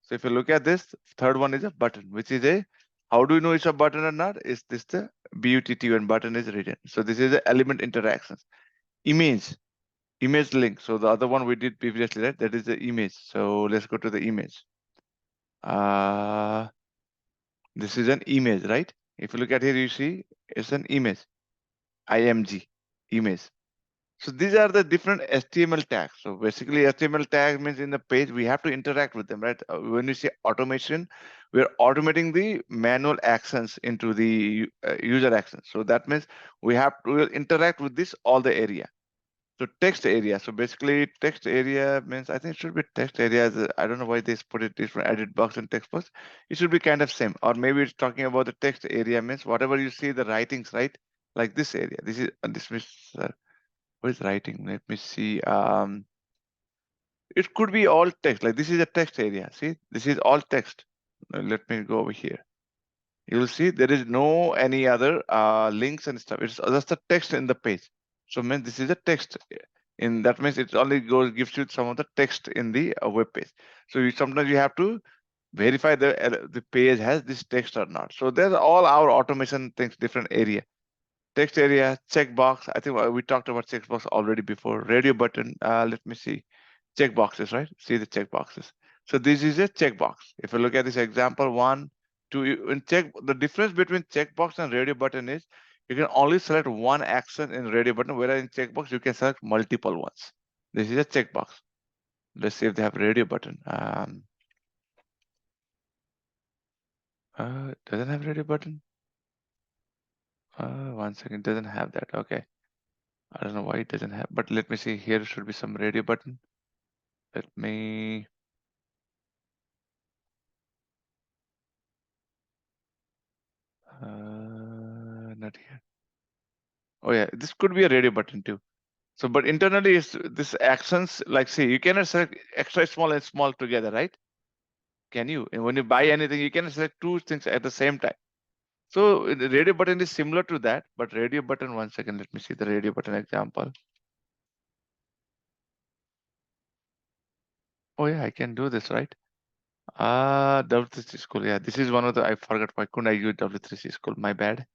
So if you look at this, third one is a button, which is a, how do you know it's a button or not? Is this the BUTT when button is written? So this is the element interactions. Image link. So the other one we did previously, right? That is the image. So let's go to the image. This is an image, right? If you look at here, you see it's an image. IMG image. So these are the different HTML tags. So basically HTML tag means in the page, we have to interact with them, right? When you say automation, we're automating the manual actions into the user actions. So that means we will interact with this all the area. So text area. So basically text area means, I think it should be text area. I don't know why they put it different, edit box and text box. It should be kind of same. Or maybe it's talking about the text area means whatever you see the writings, right? Like this area. This is this means what is writing? Let me see. It could be all text. Like this is a text area. See, this is all text. Let me go over here. You will see there is no any other links and stuff. It's just a text in the page. So means this is a text. In that means it only gives you some of the text in the web page. So sometimes you have to verify the page has this text or not. So there's all our automation things, different area. Text area, checkbox. I think we talked about checkbox already before. Radio button. Let me see. Checkboxes, right? See the checkboxes. So this is a checkbox. If you look at this example 1, 2, in check, the difference between checkbox and radio button is you can only select one action in radio button, whereas in checkbox you can select multiple ones. This is a checkbox. Let's see if they have radio button. Doesn't have radio button. 1 second, doesn't have that. Okay. I don't know why it doesn't have, but let me see. Here should be some radio button. Let me. Not here. Oh yeah, this could be a radio button too. So, but internally is this actions, like see, you cannot select extra small and small together, right? Can you? And when you buy anything, you can select two things at the same time. So the radio button is similar to that, but radio button, 1 second, let me see the radio button example. Oh yeah, I can do this, right? W3C school. Yeah, this is one of the, I forgot why couldn't I use W3C school? My bad.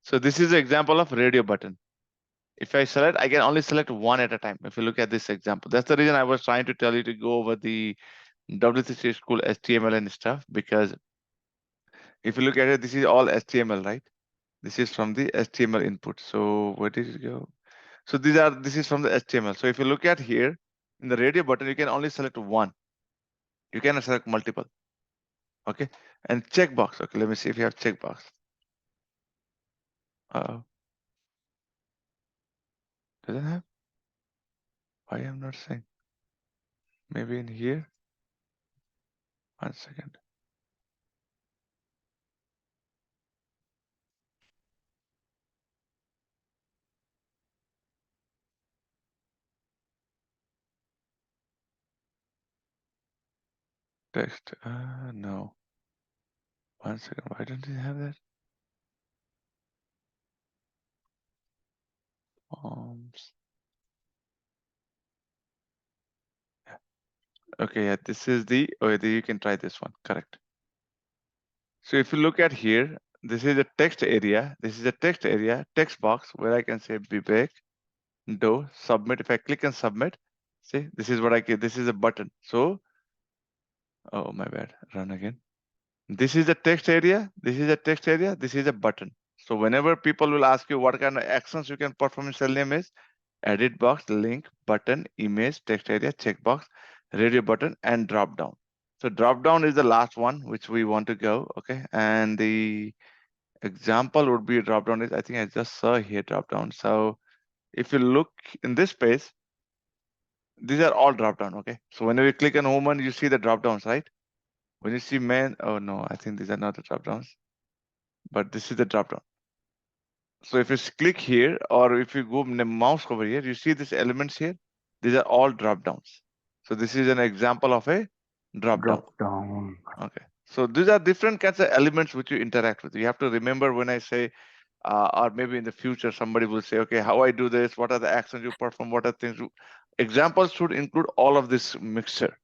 So this is the example of radio button. If I select, I can only select one at a time. If you look at this example, that's the reason I was trying to tell you to go over the W3C school HTML and stuff, because if you look at it, this is all HTML, right? This is from the HTML input. So where did it go? So this is from the HTML. So if you look at here in the radio button, you can only select one. You cannot select multiple. Okay. And checkbox. Okay, let me see if you have checkbox. Uh-oh. Doesn't have? Why I'm not saying? Maybe in here. 1 second. Text. No. 1 second. Why don't you have that? Forms. Okay, yeah, this is the, oh, you can try this one, correct. So if you look at here, this is a text area. This is a text area, text box where I can say Vivek, do, submit. If I click and submit, see, this is what I get. This is a button. So, oh, my bad, run again. This is the text area. This is a text area. This is a button. So whenever people will ask you what kind of actions you can perform in Selenium is edit box, link, button, image, text area, checkbox, radio button, and drop down. So drop down is the last one which we want to go. Okay, and the example would be drop down is, I think I just saw here drop down. So if you look in this page, these are all drop down. Okay, so whenever you click on home and you see the drop downs, right? When you see main, oh no, I think these are not the drop downs, but this is the drop down. So if you click here, or if you go mouse over here, you see these elements here. These are all drop downs. So this is an example of a drop down. Drop down. Okay. So these are different kinds of elements which you interact with. You have to remember when I say, or maybe in the future, somebody will say, okay, how I do this, what are the actions you perform, what are things you, examples should include all of this mixture.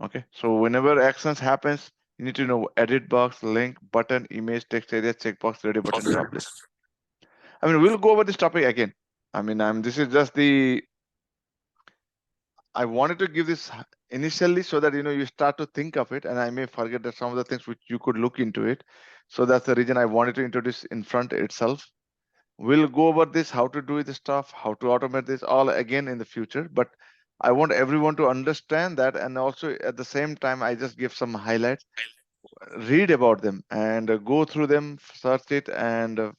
Okay, so whenever actions happens, you need to know edit box, link, button, image, text area, checkbox, ready button, job list. I mean, we'll go over this topic again. I mean, this is just I wanted to give this initially so that you start to think of it, and I may forget that some of the things which you could look into it. So that's the reason I wanted to introduce in front itself. We'll go over this, how to do this stuff, how to automate this all again in the future. But I want everyone to understand that, and also at the same time, I just give some highlights, read about them, and go through them, search it, and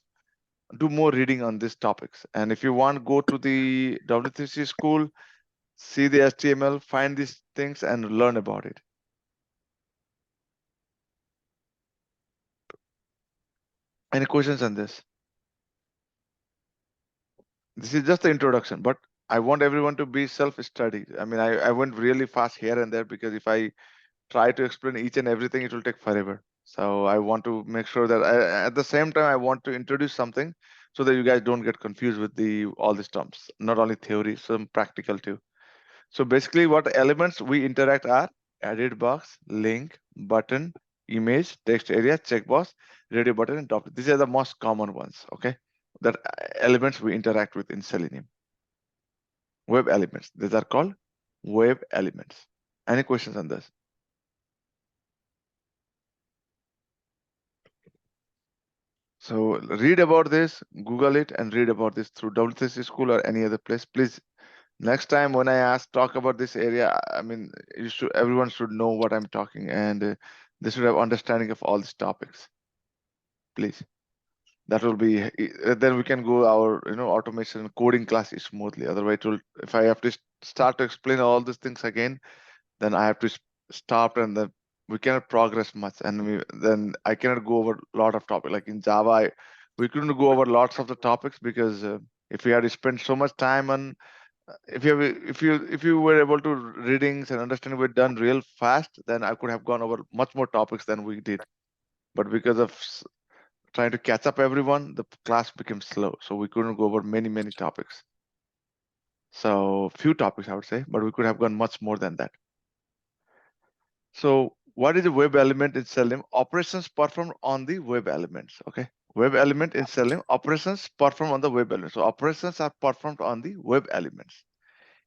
do more reading on these topics. And if you want, go to the W3C school, see the HTML, find these things, and learn about it. Any questions on this? This is just the introduction, but I want everyone to be self-studied. I mean, I went really fast here and there because if I try to explain each and everything, it will take forever. So I want to make sure that at the same time, I want to introduce something so that you guys don't get confused with all these terms, not only theory, some practical too. So basically what elements we interact are edit box, link, button, image, text area, checkbox, radio button, and top. These are the most common ones, okay? That elements we interact with in Selenium. Web elements, these are called web elements. Any questions on this? So read about this, Google it, and read about this through W3C School or any other place. Please, next time when I talk about this area, I mean, everyone should know what I'm talking, and they should have understanding of all these topics. Please, that will be then we can go our automation coding class smoothly. Otherwise, if I have to start to explain all these things again, then I have to stop, and then we cannot progress much, and then I cannot go over a lot of topics. Like in Java, we couldn't go over lots of the topics because if we had to spend so much time on, if you were able to readings and understanding were done real fast, then I could have gone over much more topics than we did. But because of trying to catch up everyone, the class became slow, so we couldn't go over many topics. So few topics I would say, but we could have gone much more than that. So what is a web element in Selenium? Operations performed on the web elements. Okay, web element in Selenium, operations performed on the web elements. So operations are performed on the web elements.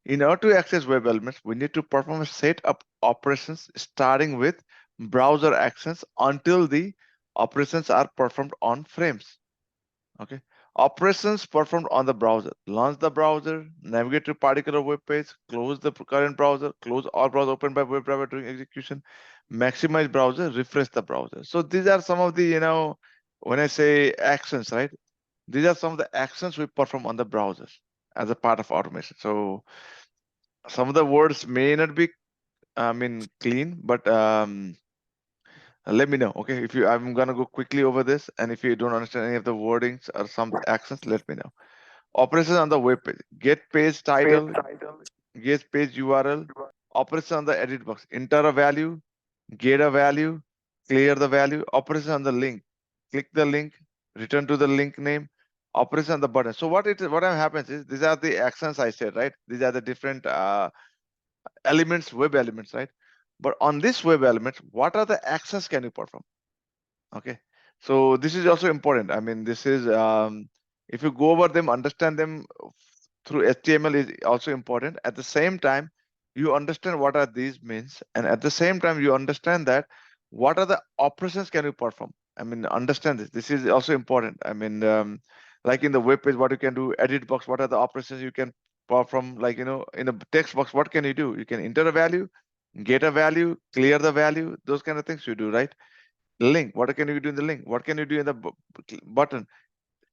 In order to access web elements, we need to perform a set of operations starting with browser actions until the operations are performed on frames. Okay, operations performed on the browser: launch the browser, navigate to particular web page, close the current browser, close all browser opened by web driver during execution, maximize browser, refresh the browser. So these are some of the, when I say actions, right? These are some of the actions we perform on the browsers as a part of automation. So some of the words may not be, clean, but let me know. Okay, I'm gonna go quickly over this, and if you don't understand any of the wordings or some actions, let me know. Operations on the web page: get page title, get page URL. Operations on the edit box: enter a value, get a value, clear the value. Operations on the link: click the link, return to the link name. Operations on the button. So what happens is, these are the actions I said, right? These are the different elements, web elements, right? But on this web elements, what are the actions can you perform? Okay, so this is also important. I mean, this is if you go over them, understand them through HTML is also important. At the same time, you understand what are these means, and at the same time, you understand that what are the operations can you perform. I mean, understand this. This is also important. I mean, like in the web page, what you can do, edit box, what are the operations you can perform? Like, in a text box, what can you do? You can enter a value, get a value, clear the value, those kind of things you do, right? Link, what can you do in the link? What can you do in the button?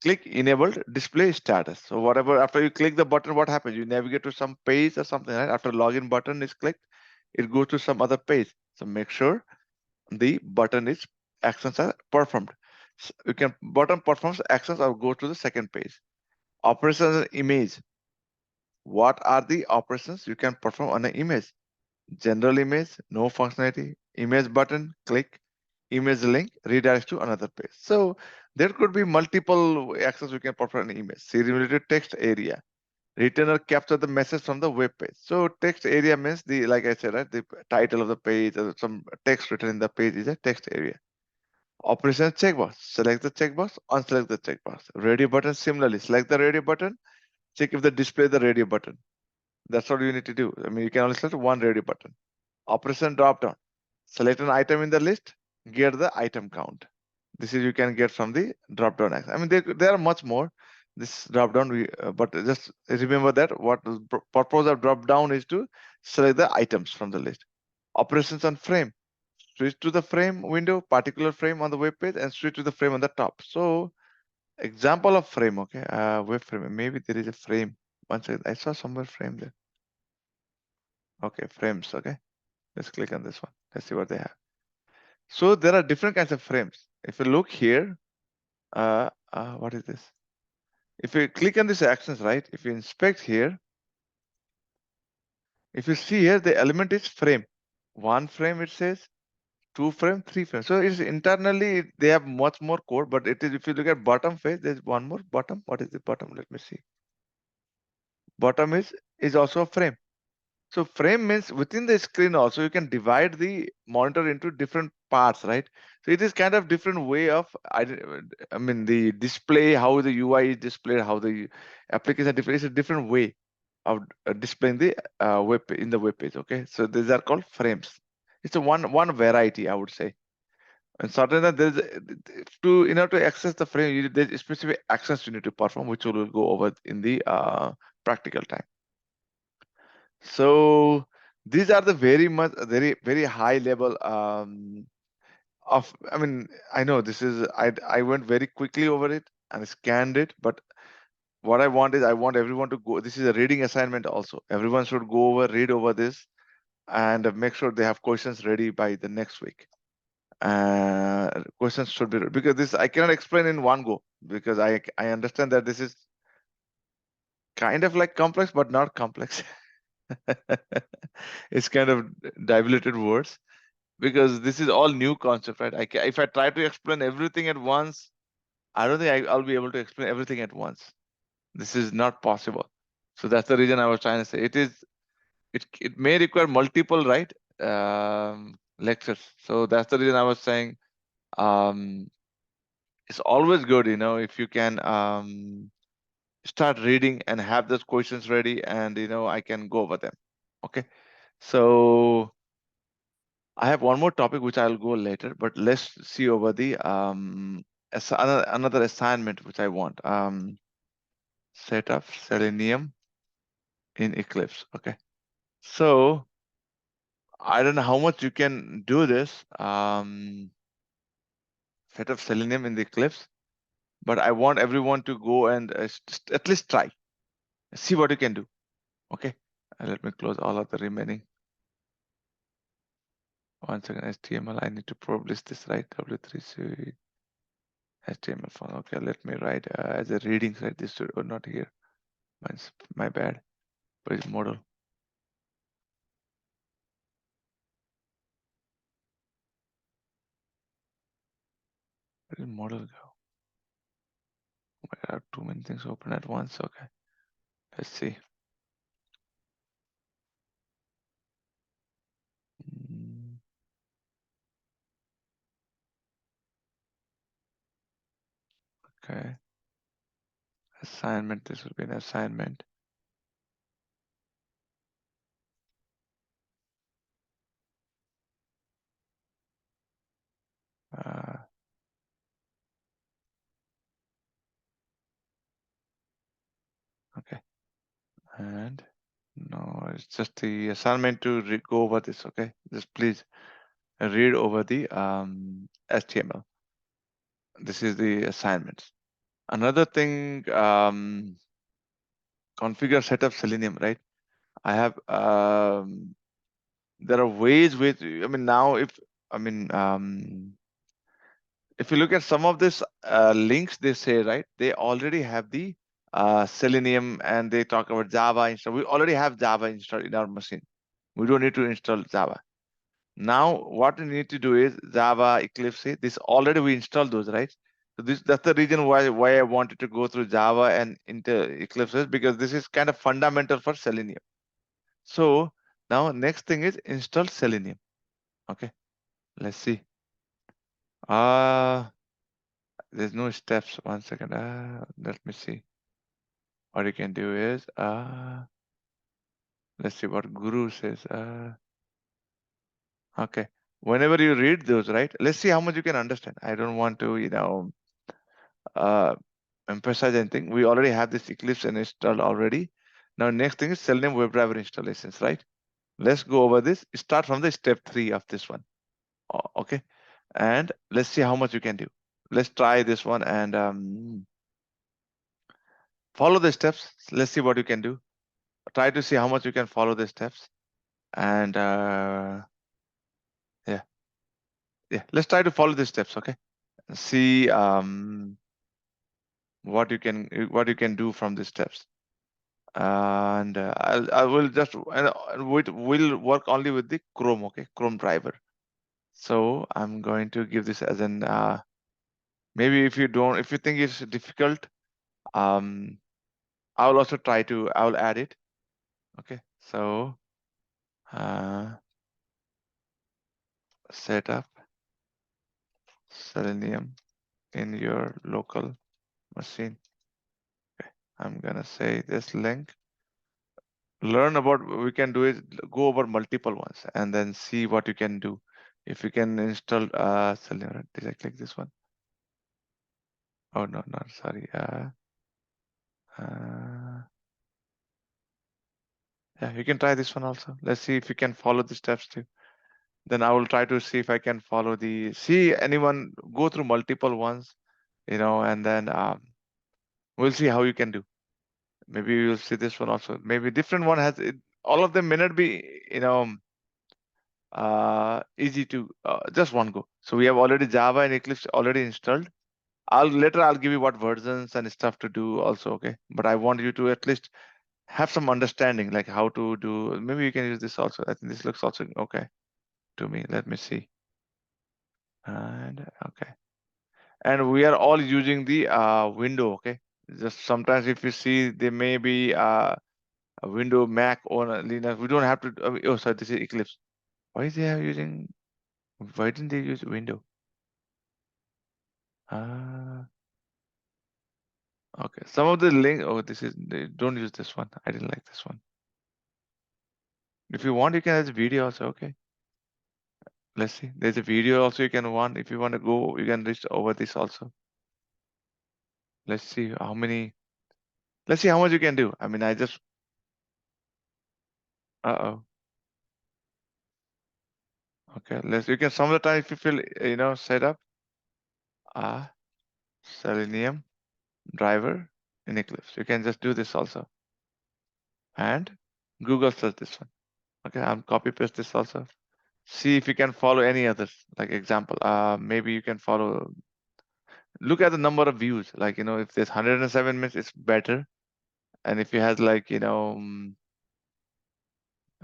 Click enabled display status. So whatever, after you click the button, what happens? You navigate to some page or something, right? After login button is clicked, it goes to some other page. So make sure the button is actions are performed. So you can button performs actions or go to the second page. Operations image. What are the operations you can perform on an image? general image, no functionality, image button, click, image link, redirects to another page. So there could be multiple access we can perform an image. Serial related text area. Return or capture the message from the web page. So text area means the, like I said, right, the title of the page or some text written in the page is a text area. Operation checkbox. Select the checkbox, unselect the checkbox. Radio button, similarly, select the radio button, check if the display the radio button. That's what you need to do. I mean, you can only select one radio button. Operation drop down. Select an item in the list, get the item count. This is you can get from the drop down. I mean, there are much more. This drop down, but just remember that what the purpose of drop down is to select the items from the list. Operations on frame. Switch to the frame window, particular frame on the web page, and switch to the frame on the top. So, example of frame, okay, web frame. Maybe there is a frame. One second, I saw somewhere frame there. Okay, frames. Okay, let's click on this one. Let's see what they have. So there are different kinds of frames. If you look here, what is this? If you click on these actions, right? If you inspect here, if you see here, the element is frame. One frame, it says, 2 frame, 3 frame. So it's internally, they have much more code, but it is, if you look at bottom phase, there's one more bottom. What is the bottom? Let me see. Bottom is also a frame. So frame means within the screen also you can divide the monitor into different parts, right? So it is kind of different way of, I mean, the display, how the UI is displayed, how the application is a different way of displaying the in the web page. Okay, so these are called frames. It's a one variety, I would say. And certainly there's to in order to access the frame, there's specific actions you need to perform, which we will go over in the practical time. So these are the very high level of, I mean, I know this is, I went very quickly over it and scanned it, but what I want is I want everyone to go, this is a reading assignment also. Everyone should go over, read over this and make sure they have questions ready by the next week. Questions should be, because this I cannot explain in one go, because I understand that this is kind of like complex, but not complex. It's kind of diluted words, because this is all new concept, right? If I try to explain everything at once, I don't think I'll be able to explain everything at once. This is not possible. So that's the reason I was trying to say it may require multiple, right, lectures. So that's the reason I was saying it's always good, you know, if you can start reading and have those questions ready, and you know, I can go over them. Okay, so I have one more topic which I'll go later, but let's see over the another assignment which I want. Set up Selenium in Eclipse. Okay, so I don't know how much you can do this. Set up Selenium in the Eclipse, but I want everyone to go and at least try, see what you can do. Okay, let me close all of the remaining. One second, HTML. I need to publish this, right? W3C HTML file. Okay, let me write as a reading, right? This should not here. Mine's my bad. Where is model? Where did model go? Oh my God, too many things open at once. Okay, let's see. Okay. Assignment. This will be an assignment. Okay, and no, it's just the assignment to go over this. Okay, just please read over the HTML. This is the assignments. Another thing, configure setup Selenium, right? I have there are ways with, I mean, now if you look at some of this links, they say, right, they already have the Selenium, and they talk about Java installed. We already have Java installed in our machine. We don't need to install Java. Now, what we need to do is Java, Eclipse. This already we installed those, right? So that's the reason why I wanted to go through Java and into Eclipse, because this is kind of fundamental for Selenium. So now next thing is install Selenium. Okay, let's see. There's no steps. 1 second. Let me see. What you can do is let's see what Guru says. Okay. Whenever you read those, right? Let's see how much you can understand. I don't want to, emphasize anything. We already have this Eclipse installed already. Now, next thing is Selenium WebDriver installations, right? Let's go over this. Start from the step 3 of this one. Okay. And let's see how much you can do. Let's try this one and follow the steps. Let's see what you can do. Try to see how much you can follow the steps. And yeah, let's try to follow the steps. Okay. See what you can do from the steps. And I will just we'll work only with the Chrome. Okay, Chrome driver. So I'm going to give this as an maybe if you think it's difficult, I will also I will add it. Okay, so set up Selenium in your local machine. Okay, I'm gonna say this link. Learn about what we can do is go over multiple ones and then see what you can do. If you can install Selenium, did I click this one? Oh no, sorry. Yeah, you can try this one also. Let's see if you can follow the steps too. Then I will try to see if I can follow see anyone go through multiple ones, and then we'll see how you can do. Maybe you'll see this one also. Maybe different one has it. All of them may not be, easy to just one go. So we have already Java and Eclipse already installed. I'll give you what versions and stuff to do also. Okay, but I want you to at least have some understanding, like how to do. Maybe you can use this also. I think this looks also okay to me. Let me see. And okay, and we are all using the window. Okay, just sometimes if you see there may be a window, Mac or Linux. We don't have to. Oh, sorry, this is Eclipse. Why is they using? Why didn't they use window? Okay, some of the link. Oh, don't use this one. I didn't like this one. If you want, you can have a video also. Okay. Let's see. There's a video also you can want. If you want to go, you can reach over this also. Let's see how many. Let's see how much you can do. I mean, I just. Uh-oh. Okay. You can some of the time if you feel, set up. Selenium driver in Eclipse. You can just do this also. And Google search this one. Okay. I'm copy paste this also. See if you can follow any others. Like example, maybe you can follow. Look at the number of views. Like, if there's 107 minutes, it's better. And if you had like, no,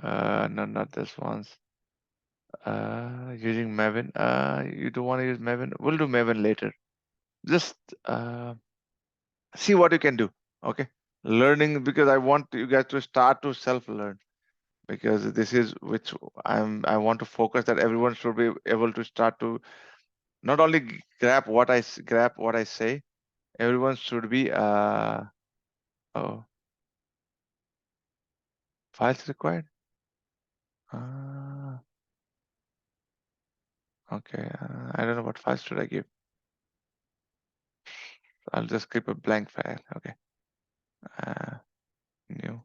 not this ones. Using Maven. You don't want to use Maven. We'll do Maven later. Just see what you can do. Okay. Learning, because I want you guys to start to self-learn, because this is which I want to focus that everyone should be able to start to not only grab what I say. Everyone should be files required. Okay, I don't know what files should I give. I'll just keep a blank file. Okay. New.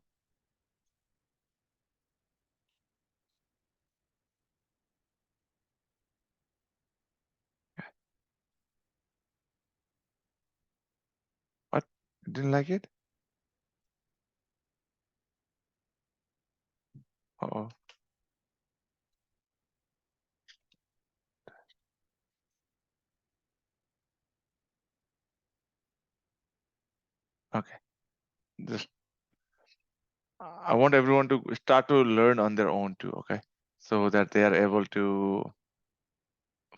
What? Didn't like it? Uh-oh. Okay. Just I want everyone to start to learn on their own too, okay? So that they are able to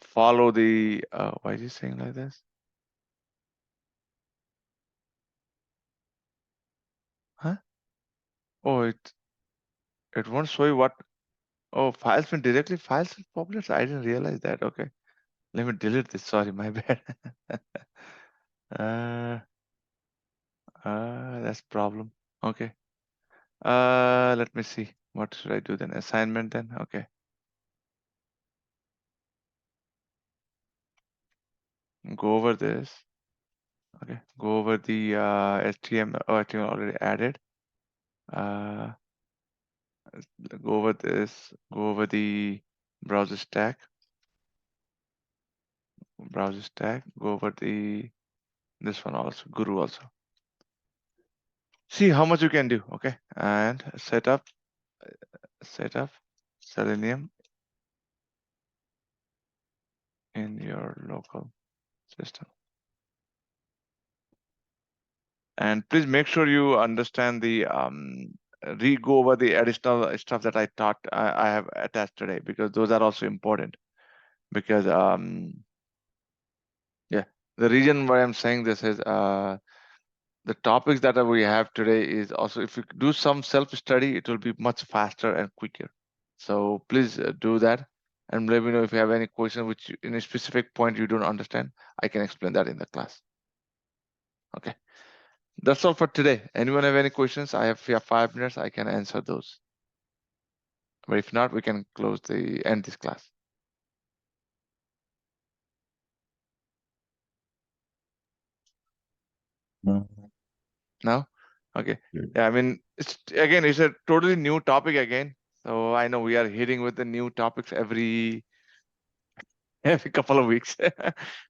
follow the, why is he saying like this? Huh? Oh, it won't show you what, oh, files been directly files will populate. I didn't realize that, okay. Let me delete this, sorry, my bad. That's problem, okay. Let me see, what should I do then? Assignment then, okay. Go over this. Okay, go over the HTML. Oh, HTML already added. Go over this. Go over the browser stack. Browser stack. Go over the this one also. Guru also. See how much you can do. Okay, and set up Selenium in your local system. And please make sure you understand the go over the additional stuff that I taught. I have attached today, because those are also important. Because yeah, the reason why I'm saying this is the topics that we have today is also, if you do some self-study, it will be much faster and quicker. So please do that, and let me know if you have any question which in a specific point you don't understand. I can explain that in the class. Okay, that's all for today. Anyone have any questions? I have 5 minutes. I can answer those. But if not, we can end this class. No? Okay. Good. Yeah, I mean, it's a totally new topic again. So I know we are hitting with the new topics every couple of weeks,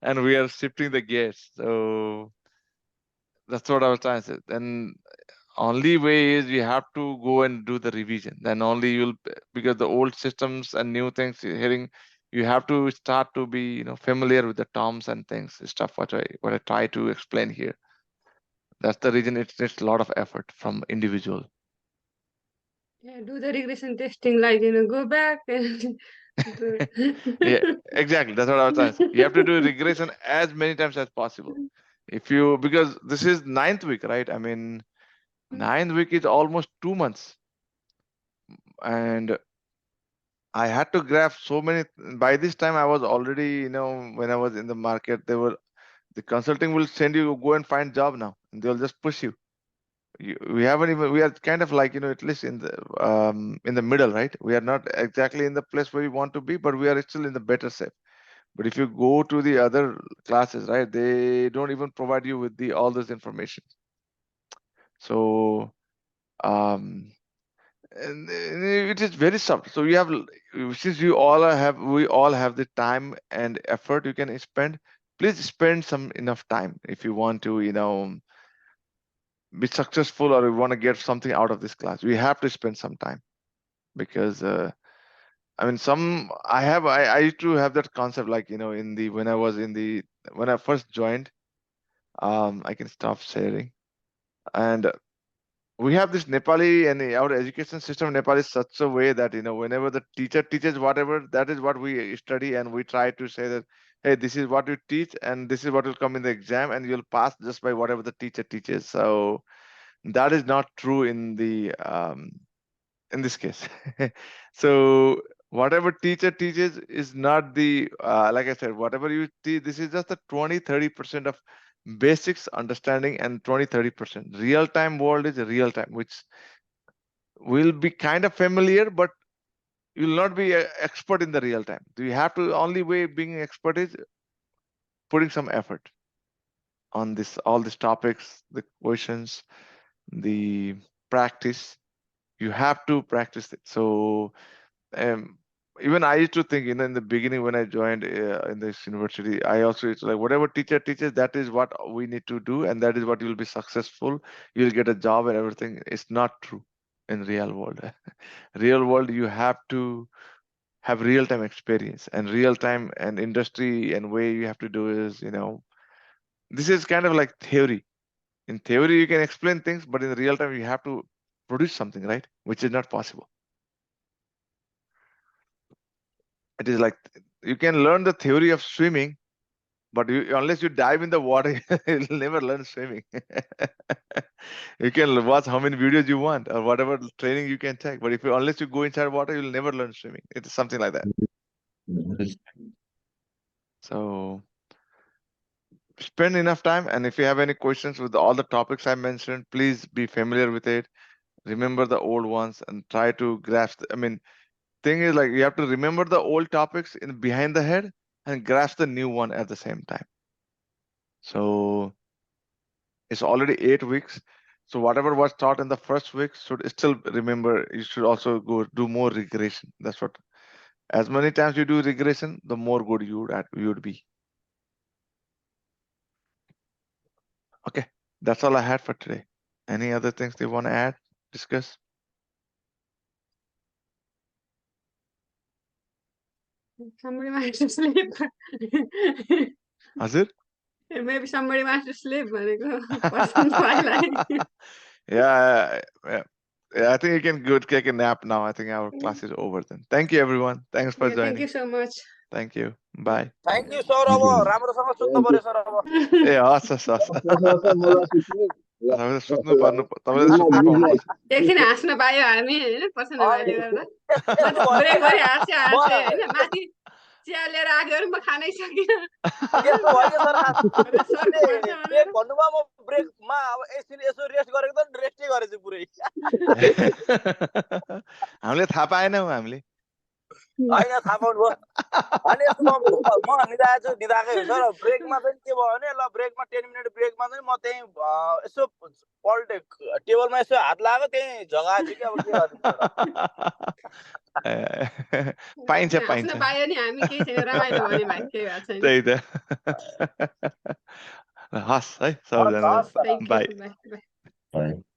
and we are shifting the gears. So that's what I was trying to say. Then only way is you have to go and do the revision. Then only you'll, because the old systems and new things you're hearing, you have to start to be familiar with the terms and things, stuff what I try to explain here. That's the reason it needs a lot of effort from individual. Yeah, do the regression testing, like, go back and Yeah, exactly. That's what I was trying to say. You have to do regression as many times as possible. Because this is 9th week, right? I mean, 9th week is almost 2 months. And I had to graph so many. By this time, I was already, when I was in the market, the consulting will send you, go and find job now, and they'll just push you. We are kind of like, at least in the middle, right? We are not exactly in the place where we want to be, but we are still in the better shape. But if you go to the other classes, right, they don't even provide you with all this information. So and it is very soft. So since we all have the time and effort you can spend, please spend some enough time if you want to, be successful, or you want to get something out of this class. We have to spend some time, because I mean, I used to have that concept, like, when I first joined, I can stop sharing. And we have this Nepali, and our education system in Nepal is such a way that, whenever the teacher teaches whatever, that is what we study. And we try to say that, hey, this is what you teach, and this is what will come in the exam, and you'll pass just by whatever the teacher teaches. So that is not true in this case. So whatever teacher teaches is not the, like I said, whatever you teach, this is just the 20-30% of basics understanding, and 20-30% real-time world is real time, which will be kind of familiar, but you'll not be an expert in the real time. You have to, only way being an expert is putting some effort on all these topics, the questions, the practice. You have to practice it. So even I used to think, in the beginning when I joined in this university, I also, it's like, whatever teacher teaches, that is what we need to do, and that is what you'll be successful. You'll get a job and everything. It's not true in real world. Real world, you have to have real time experience, and real time and industry, and way you have to do is, this is kind of like theory. In theory, you can explain things, but in real time, you have to produce something, right? Which is not possible. It is like you can learn the theory of swimming, but unless you dive in the water, you'll never learn swimming. You can watch how many videos you want or whatever training you can take, but unless you go inside water, you'll never learn swimming. It's something like that. So spend enough time, and if you have any questions with all the topics I mentioned, please be familiar with it. Remember the old ones and try to grasp. Thing is, like, you have to remember the old topics in behind the head and grasp the new one at the same time. So it's already 8 weeks. So whatever was taught in the first week should still remember. You should also go do more regression. That's what. As many times you do regression, the more good you would be. Okay, that's all I had for today. Any other things they want to add, discuss? Somebody wants to sleep. Hazir? Maybe somebody wants to sleep. Person twilight. Yeah, I think you can go take a nap now. I think our class is over then. Thank you, everyone. Thanks for Yeah, joining. thank you so much. Thank you. Bye. Thank you sir अब राम्रोसँग सुत्नु पर्यो sir अब ए हस् हस् हस् मजा सुत्ने ल तपाईँले सुत्नु पर्नु तपाईँले सुत्नु पाउनुपर्छ एकछिन हाँस्न पायो हामी होइन पर्छ नभएले गर्दा यस्तो भयो ब्रेक गरी हाँस्यो होइन माथि चिया लिएर आएको म खानै सकिनँ यस्तो भयो सर सर ब्रेक भन्नुभयो म ब्रेकमा अब एकछिन यसो रेस्ट गरेको त रेस्टै गरेछु पुरै हामीले थाहा पाएनौँ हामीले होइन थाहा पाउनु भयो अनि यस्तो म निदाएको छु निदाएकै हो सर ब्रेकमा चाहिँ के भयो भने ल ब्रेकमा 10 मिनट ब्रेकमा चाहिँ म त्यही यसो पल्टे टेबलमा यसो हात लाग्यो त्यही जगाएको छु कि अब के गर्नु पाइन्छ पाइन्छ हाँस्न पायो नि हामी केही छैन रमाइलो भने भाइ केही भएको छैन त्यही त हस् है सबैजना Thank you. By Bye. है